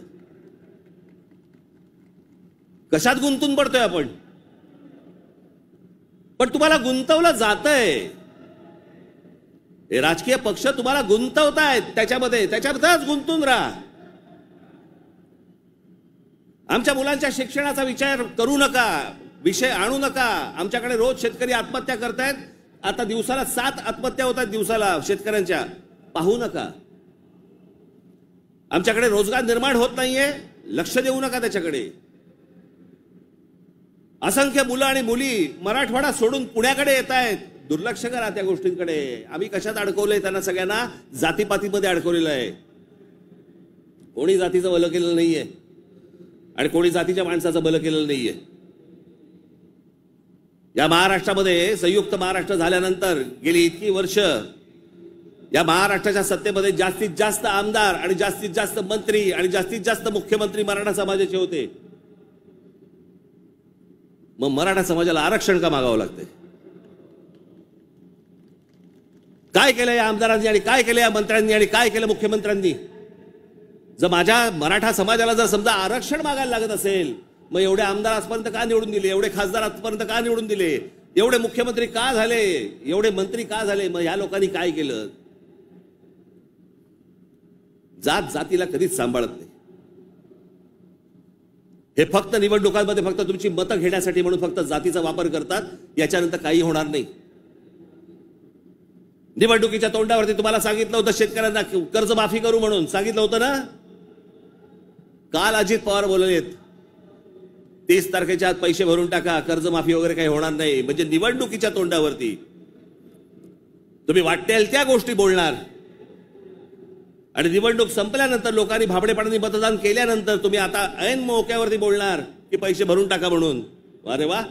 कशात गुंतून पडतोय आपण? पण तुम्हाला गुंतवलं जातंय. हे राजकीय पक्ष तुम्हाला गुंतवतायत त्याच्यातच गुंतून राहा. आमच्या मुलांच्या शिक्षणाचा विचार करू नका, विषय आणू नका. आमच्याकडे रोज शेतकरी आत्महत्या करतायत. आता दिवसाला 7 आत्महत्या होत आहेत दिवसाला शेतकऱ्यांच्या. पाहू नका. आमच्याकडे रोजगार निर्माण होत नाहीये, लक्ष देऊ नका त्याच्याकडे. असंख्य मुलं आणि मुली मराठवाडा सोडून पुण्याकडे येत आहेत. दुर्लक्ष करा त्या गोष्टींकडे. आम्ही कशात अडकवलंय त्यांना? सगळ्यांना जातीपातीमध्ये अडकवलेलं आहे. कोणी जातीचं भलं केलेलं नाहीये आणि कोणी जातीच्या माणसाचं भलं केलेलं नाहीये. या महाराष्ट्रामध्ये संयुक्त महाराष्ट्र झाल्यानंतर गेली इतकी वर्ष या महाराष्ट्राच्या सत्तेमध्ये जास्तीत जास्त आमदार आणि जास्तीत जास्त मंत्री आणि जास्तीत जास्त मुख्यमंत्री मराठा समाजाचे होते. मग मराठा समाजाला आरक्षण का मागावं लागतंय? काय केलं या आमदारांनी आणि काय केलं या मंत्र्यांनी आणि काय केलं मुख्यमंत्र्यांनी? जर माझ्या मराठा समाजाला जर समजा आरक्षण मागायला लागत असेल, मग एवढे आमदार आजपर्यंत का निवडून दिले? एवढे खासदार आजपर्यंत का निवडून दिले? एवढे मुख्यमंत्री का झाले? एवढे मंत्री का झाले? मग ह्या लोकांनी काय केलं? जात जातीला कधीच सांभाळत नाही. हे फक्त निवडणुकांमध्ये फक्त तुमची मतं घेण्यासाठी म्हणून फक्त जातीचा वापर करतात. याच्यानंतर काही होणार नाही. निवडणुकीच्या तोंडावरती तुम्हाला सांगितलं होतं शेतकऱ्यांना कर्जमाफी करू म्हणून, सांगितलं होतं ना. काल अजित पवार बोललेत 30 तारखेच्या आत पैसे भरून टाका, कर्जमाफी वगैरे काही होणार नाही. म्हणजे निवडणुकीच्या तोंडावरती तुम्ही वाटेल त्या गोष्टी बोलणार आणि निवडणूक संपल्यानंतर लोकांनी भाबडेपणाने मतदान केल्यानंतर तुम्ही आता ऐन मोक्यावरती बोलणार की पैसे भरून टाका म्हणून. अरे वा.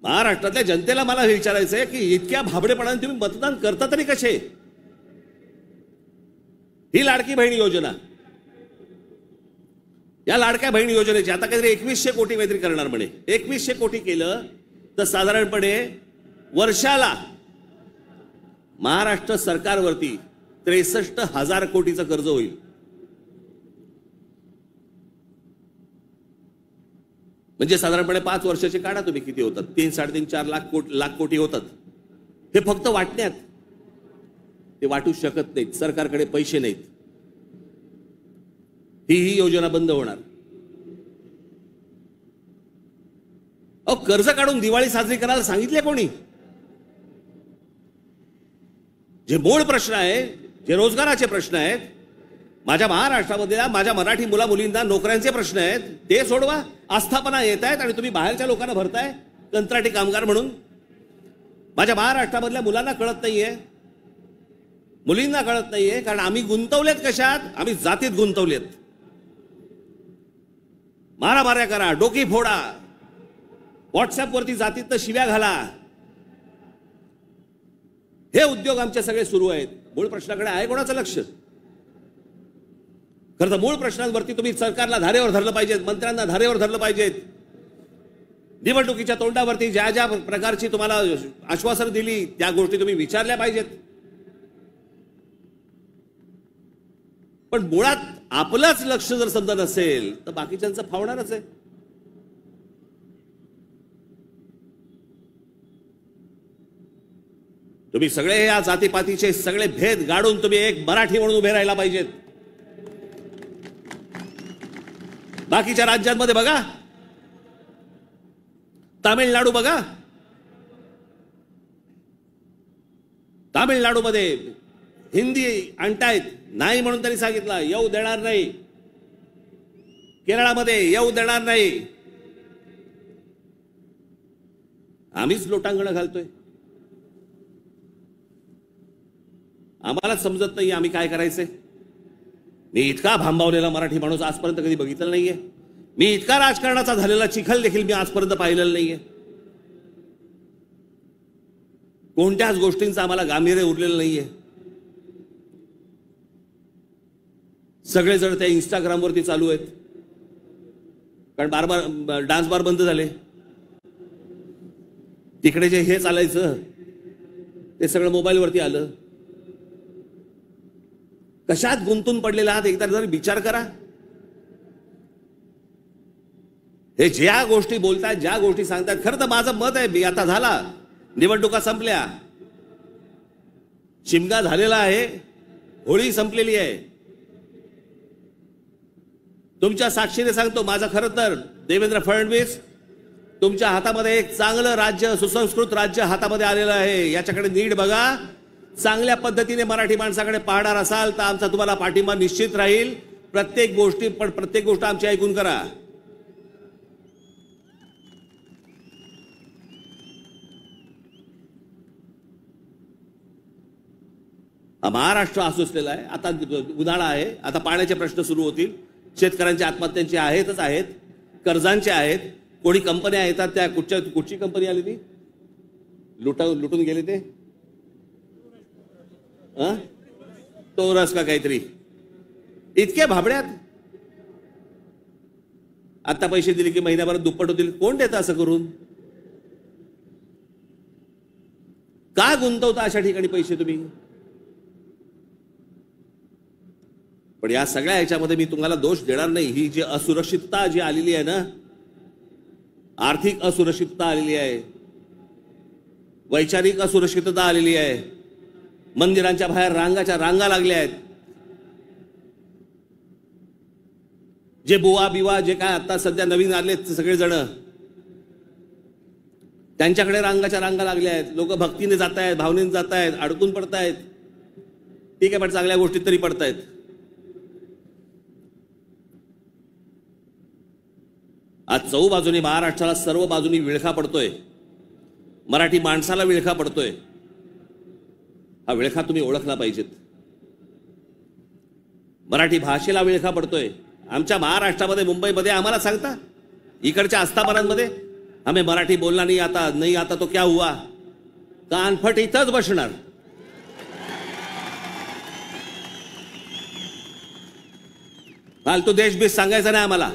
महाराष्ट्रातल्या जनतेला मला विचारायचंय की इतक्या भाबडेपणाने तुम्ही मतदान करता तरी कसे? ही लाडकी बहीण योजना, या लाडक्या बहीण योजनेची आता काहीतरी 2100 कोटी काहीतरी करणार म्हणे. 2100 कोटी केलं तर साधारणपणे वर्षाला महाराष्ट्र सरकारवरती 63,000 कोटीचं कर्ज होईल. म्हणजे साधारणपणे 5 वर्षाचे काढा तुम्ही किती होतात. 3-4.5 लाख कोटी होतात. हे फक्त वाटण्यात, ते वाटू शकत नाहीत. सरकारकडे पैसे नाहीत. ही योजना बंद होणार. अहो, कर्ज काढून दिवाळी साजरी करायला सांगितले कोणी? जे मूळ प्रश्न आहे, जे रोजगाराचे प्रश्न आहेत, माझ्या महाराष्ट्रामधल्या माझ्या मराठी मुला मुलींना नोकऱ्यांचे प्रश्न आहेत, ते सोडवा. आस्थापना येत आहेत आणि तुम्ही बाहेरच्या लोकांना भरताय कंत्राटी कामगार म्हणून. माझ्या महाराष्ट्रामधल्या मुलांना कळत नाहीये, मुलींना कळत नाहीये, कारण आम्ही गुंतवलेत कशात? आम्ही जातीत गुंतवलेत. मारामाऱ्या करा, डोकी फोडा, व्हॉट्सअपवरती जातीत शिव्या घाला, हे उद्योग आमचे सगळे सुरू आहेत. मूळ प्रश्नाकडे आहे कोणाचं लक्ष? खरं तर मूळ प्रश्नांवरती तुम्ही सरकारला धारेवर धरलं पाहिजे, मंत्र्यांना धारेवर धरलं पाहिजे. निवडणुकीच्या तोंडावरती ज्या ज्या प्रकारची तुम्हाला आश्वासनं दिली त्या गोष्टी तुम्ही विचारल्या पाहिजेत. पण मुळात आपलंच लक्ष जर समजा नसेल तर बाकीच्यांचं फावणारच आहे. तुम्ही सगळे या जातीपातीचे सगळे भेद गाडून तुम्ही एक मराठी म्हणून उभे राहायला पाहिजेत. बाकीच्या राज्यांमध्ये बघा, तामिळनाडू बघा, तामिळनाडूमध्ये हिंदी आणतायत, नाही म्हणून त्यांनी सांगितलं येऊ देणार नाही. केरळामध्ये येऊ देणार नाही. आम्हीच लोटांगण घालतोय. आम्हालाच समजत नाही आम्ही काय करायचंय. मी इतका भांबावलेला मराठी माणूस आजपर्यंत कधी बघितलं नाहीये. मी इतका राजकारणाचा झालेला चिखल देखील मी आजपर्यंत पाहिलेलं नाहीये. कोणत्याच गोष्टींचं आम्हाला गांभीर्य उरलेलं नाहीये. सगळेजण त्या इंस्टाग्रामवरती चालू आहेत, कारण डान्स बार बंद झाले. तिकडे जे हे चालायचं ते सगळं मोबाईलवरती आलं. कशात गुंतून पडलेला आहात एकदा जर विचार करा. हे ज्या गोष्टी बोलतात, ज्या गोष्टी सांगतात, खरं तर माझं मत आहे, मी आता झाला, निवडणुका संपल्या, शिमगा झालेला आहे, होळी संपलेली आहे. तुमच्या साक्षीने सांगतो, माझं खरं तर देवेंद्र फडणवीस तुमच्या हातामध्ये एक चांगलं राज्य, सुसंस्कृत राज्य हातामध्ये आलेलं आहे. याच्याकडे नीट बघा. चांगल्या पद्धतीने मराठी माणसाकडे पाहणार असाल तर आमचा तुम्हाला पाठिंबा निश्चित राहील. प्रत्येक गोष्ट आमची ऐकून करा. महाराष्ट्र आसुसलेला आहे. आता उन्हाळा आहे, आता पाण्याचे प्रश्न सुरू होतील. शेतकऱ्यांच्या आत्महत्यांचे आहेतच आहेत, कर्जांचे आहेत. कोणी कंपन्या येतात, त्या कुठची कंपनी आली ती लुटून गेले ते टोरस का काहीतरी, इतके भाबड्यात. आता पैसे दिले की महिन्याभरात दुप्पट होतील. कोण देतं असं करून? का गुंतवता अशा ठिकाणी पैसे तुम्ही? पण या सगळ्या ह्याच्यामध्ये मी तुम्हाला दोष देणार नाही. ही जी असुरक्षितता जी आलेली आहे ना, आर्थिक असुरक्षितता आलेली आहे, वैचारिक असुरक्षितता आलेली आहे, मंदिरांच्या बाहेर रांगा लागल्या आहेत. जे बुवा बिवा जे काय आता सध्या नवीन आले सगळेजण, त्यांच्याकडे रांगा लागल्या आहेत. लोक भक्तीने जात आहेत, भावनेने जात आहेत, अडकून पडतायत. ठीक आहे, पण चांगल्या गोष्टीत तरी पडतायत. आज चौबाजूनी महाराष्ट्राला सर्व बाजूनी विळखा पडतोय. मराठी माणसाला विळखा पडतोय. हा विळखा तुम्ही ओळखला पाहिजेत. मराठी भाषेला विळखा पडतोय. आमच्या महाराष्ट्रामध्ये, मुंबईमध्ये आम्हाला सांगता, इकडच्या आस्थापनांमध्ये आम्ही मराठी बोलना नहीं आता तो क्या हुआ, कानफट इथंच बसणार. फालतू देशबीस सांगायचं नाही आम्हाला.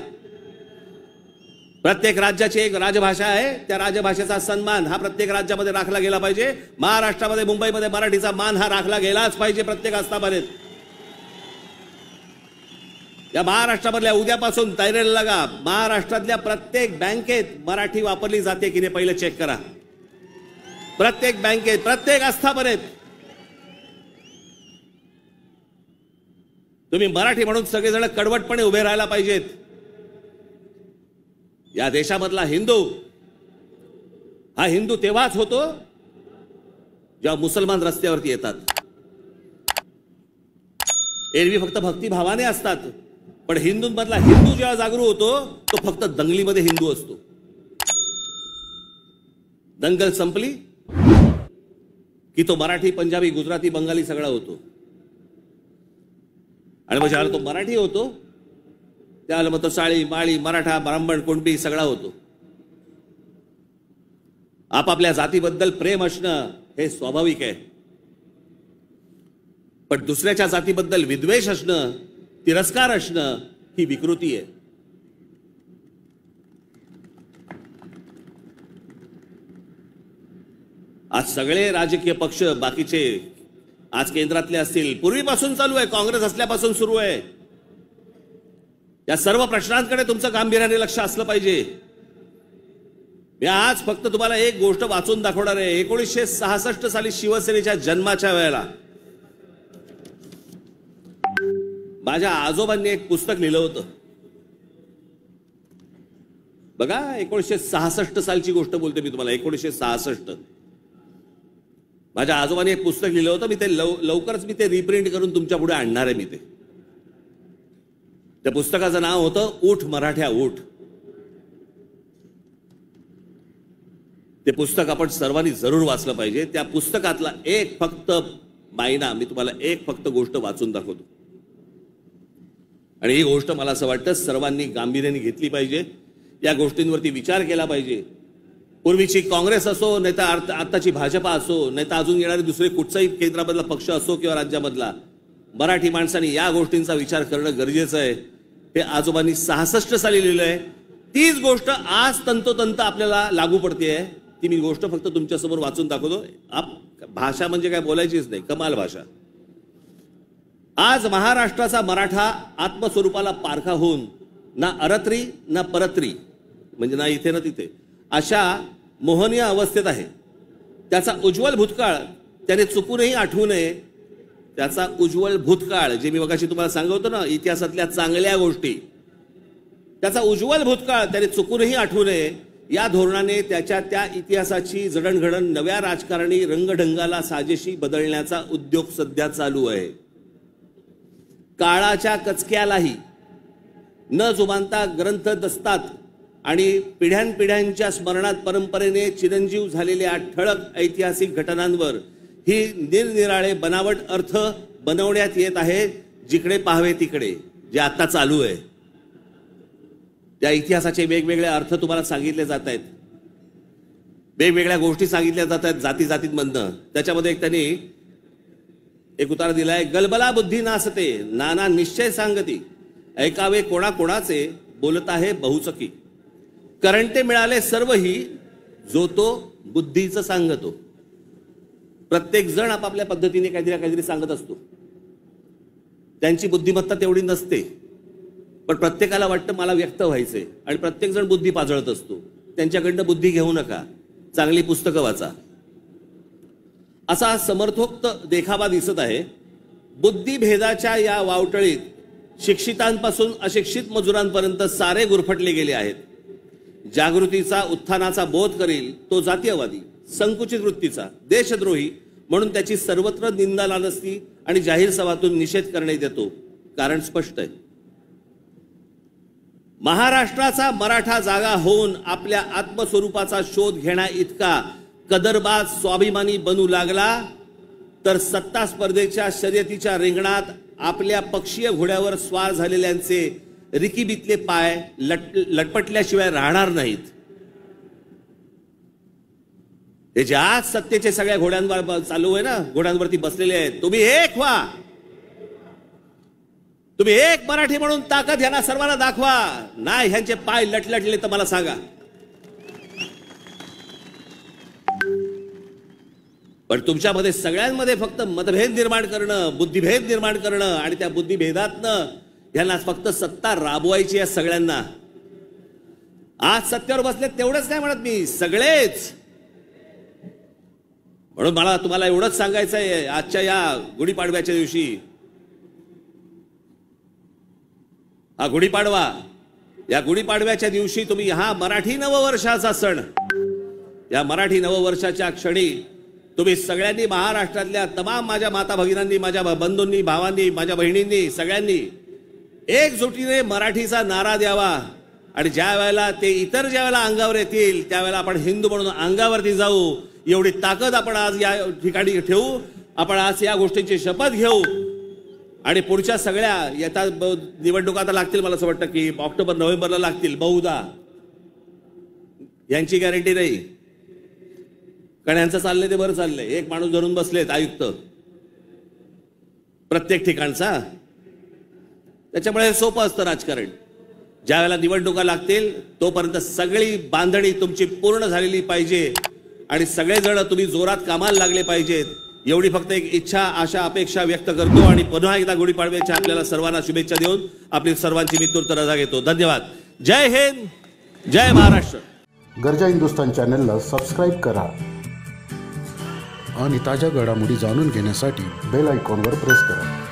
प्रत्येक राज्याची एक राजभाषा आहे, त्या राजभाषेचा सन्मान हा प्रत्येक राज्यामध्ये राखला गेला पाहिजे. महाराष्ट्रामध्ये मुंबईमध्ये मराठीचा मान हा राखला गेलाच पाहिजे प्रत्येक आस्थापनेत. या महाराष्ट्रामधल्या उद्यापासून तयारीला लागा. महाराष्ट्रातल्या प्रत्येक बँकेत मराठी वापरली जाते की नाही पहिलं चेक करा. प्रत्येक बँकेत, प्रत्येक आस्थापनेत तुम्ही मराठी म्हणून सगळेजण कडवटपणे उभे राहायला पाहिजेत. या देशामधला हिंदू हा हिंदू तेव्हाच होतो जेव्हा मुसलमान रस्त्यावरती येतात. एरवी फक्त भक्तिभावाने असतात, पण हिंदूंमधला हिंदू जेव्हा जागरूक होतो तो फक्त दंगलीमध्ये हिंदू असतो. दंगल संपली की तो मराठी, पंजाबी, गुजराती, बंगाली सगळा होतो. आणि मग ज्यावेळेला तो मराठी होतो त्यावेळेला मग तो साळी, माळी, मराठा, ब्राह्मण, कुणबी सगळा होतो. आपापल्या जातीबद्दल प्रेम असणं हे स्वाभाविक आहे, पण दुसऱ्याच्या जातीबद्दल विद्वेष असणं, तिरस्कार असणं ही विकृती आहे. आज सगळे राजकीय पक्ष बाकीचे आज केंद्रातले असतील, पूर्वीपासून चालू आहे, काँग्रेस असल्यापासून सुरू आहे. या सर्व प्रश्नांकडे तुमचं गांभीर्याने लक्ष असलं पाहिजे. मी आज फक्त तुम्हाला एक गोष्ट वाचून दाखवणार आहे. 1966 साली शिवसेनेच्या जन्माच्या वेळेला माझ्या आजोबांनी एक पुस्तक लिहिलं होतं. बघा, 1966 सालची गोष्ट बोलते मी तुम्हाला. 1966 माझ्या आजोबांनी एक पुस्तक लिहिलं होतं. मी ते लवकरच मी ते रिप्रिंट करून तुमच्या पुढे आणणार आहे. मी त्या पुस्तकाचं नाव होतं उठ मराठ्या उठ. ते पुस्तक आपण सर्वांनी जरूर वाचलं पाहिजे. त्या पुस्तकातला एक फक्त मायना मी तुम्हाला एक फक्त गोष्ट वाचून दाखवतो, आणि ही गोष्ट मला असं वाटतं सर्वांनी गांभीर्याने घेतली पाहिजे. या गोष्टींवरती विचार केला पाहिजे. पूर्वीची काँग्रेस असो, नाही तर आताची भाजपा असो, नाही तर अजून येणारे दुसरे कुठचाही केंद्रामधला पक्ष असो किंवा राज्यामधला, मराठी माणसांनी या गोष्टींचा विचार करणं गरजेचं आहे. हे आजोबांनी 66 साली लिहिलंय. तीच गोष्ट आज तंतोतंत आपल्याला लागू पडते. ती मी गोष्ट फक्त तुमच्यासमोर वाचून दाखवतो. भाषा म्हणजे काय बोलायचीच नाही, कमाल भाषा. आज महाराष्ट्राचा मराठा आत्मस्वरूपाला पारखा होऊन ना अरत्री ना परत्री, म्हणजे ना इथे ना तिथे, अशा मोहनीय अवस्थेत आहे. त्याचा उज्ज्वल भूतकाळ त्याने चुकूनही आठवू नये. त्याचा उज्ज्वल भूतकाळ, जे मी मगाशी तुम्हाला सांगतो ना, इतिहासातल्या चांगल्या गोष्टी, त्याचा उज्ज्वल भूतकाळ त्याने चुकूनही आठवू नये. या धोरणाने त्याच्या त्या इतिहासाची जडणघडण नव्या राजकारणी रंगढंगाला साजेशी बदलण्याचा उद्योग सध्या चालू आहे. काळाच्या कचक्यालाही न जुमानता ग्रंथ दस्तात आणि पिढ्यानपिढ्यांच्या स्मरणात परंपरेने चिरंजीव झालेल्या ठळक ऐतिहासिक घटनांवर ही निरनिराळे बनावट अर्थ बनवण्यात येत आहे. जिकडे पाहावे तिकडे जे आता चालू आहे, त्या इतिहासाचे वेगवेगळे अर्थ तुम्हाला सांगितले जात आहेत. वेगवेगळ्या गोष्टी सांगितल्या जात आहेत जाती जातींमधनं. त्याच्यामध्ये एक त्यांनी एक उतारा दिलाय. गलबला बुद्धी नासते, नाना निश्चय सांगती, ऐकावे कोणाकोणाचे, बोलत आहे बहुचकी, करंटे मिळाले सर्वही, जो तो बुद्धीचं सांगतो. प्रत्येक जण आपापल्या पद्धतीने काहीतरी सांगत असतो. त्यांची बुद्धिमत्ता तेवढी नसते, पण प्रत्येकाला वाटतं मला व्यक्त व्हायचंय, आणि प्रत्येक जण बुद्धी पाजळत असतो. त्यांच्याकडनं बुद्धी घेऊ नका, चांगली पुस्तकं वाचा, असा समर्थोक्त देखावा दिसत आहे. बुद्धिभेदाच्या या वावटळीत शिक्षितांपासून अशिक्षित मजुरांपर्यंत सारे गुरफटले गेले आहेत. जागृतीचा, उत्थानाचा बोध करील तो जातीयवादी, संकुचित वृत्तीचा, देशद्रोही म्हणून त्याची सर्वत्र निंदा लालस्ती आणि जाहीर सभातून निषेध करण्यात येतो. कारण स्पष्ट आहे. महाराष्ट्राचा मराठा जागा होऊन आपल्या आत्मस्वरूपाचा शोध घेण्या इतका कदरबाज स्वाभिमानी बनू लागला तर सत्ता स्पर्धेच्या शर्यतीच्या रिंगणात आपल्या पक्षीय घोड्यावर स्वार झालेल्यांचे रिकीबितले पाय लटपटल्याशिवाय राहणार नाहीत. हे जे आज सत्तेचे सगळ्या घोड्यांवर चालू आहे ना, घोड्यांवरती बसलेले आहेत, तुम्ही एक व्हा. तुम्ही एक मराठी म्हणून ताकद ह्यांना सर्वांना दाखवा. नाही ह्यांचे पाय लटलटले तर मला सांगा. पण तुमच्यामध्ये सगळ्यांमध्ये फक्त मतभेद निर्माण करणं, बुद्धिभेद निर्माण करणं आणि त्या बुद्धिभेदातनं ह्यांना फक्त सत्ता राबवायची आहे सगळ्यांना. आज सत्तेवर बसले तेवढंच नाही म्हणत मी, सगळेच. म्हणून मला तुम्हाला एवढंच सांगायचं आहे आजच्या या गुढीपाडव्याच्या दिवशी. हा गुढीपाडवा, या गुढीपाडव्याच्या दिवशी तुम्ही हा मराठी नववर्षाचा सण, या मराठी नववर्षाच्या क्षणी तुम्ही सगळ्यांनी, महाराष्ट्रातल्या तमाम माझ्या माता भगिनींनी, माझ्या बंधूंनी, भावांनी, माझ्या बहिणींनी, सगळ्यांनी एकजुटीने मराठीचा नारा द्यावा. आणि ज्या वेळेला ते इतर ज्या वेळेला अंगावर येतील त्यावेळेला आपण हिंदू म्हणून अंगावरती जाऊ. एवढी ताकद आपण आज या ठिकाणी ठेवू. आपण आज या गोष्टींची शपथ घेऊ. आणि पुढच्या सगळ्या येतात निवडणुका आता लागतील, मला असं वाटतं की ऑक्टोबर नोव्हेंबरला लागतील बहुधा. यांची गॅरंटी नाही, कारण यांचं चाललंय ते बरं चाललंय. एक माणूस धरून बसलेत आयुक्त प्रत्येक ठिकाणचा. त्याच्यामुळे हे सोपं असतं राजकारण. ज्या वेळेला निवडणुका लागतील तोपर्यंत सगळी बांधणी तुमची पूर्ण झालेली पाहिजे आणि सगळेजण तुम्ही जोरात कामाला लागले पाहिजेत. एवढी फक्त एक इच्छा, आशा, अपेक्षा व्यक्त करतो आणि पुन्हा एकदा गुढीपाडव्याच्या आपल्याला सर्वांना शुभेच्छा देऊन आपली सर्वांची मी तूर्त रजा घेतो. धन्यवाद. जय हिंद, जय महाराष्ट्र. गर्जा हिंदुस्तान चॅनलला सबस्क्राईब करा आणि ताज्या घडामोडी जाणून घेण्यासाठी बेल आयकॉनवर प्रेस करा.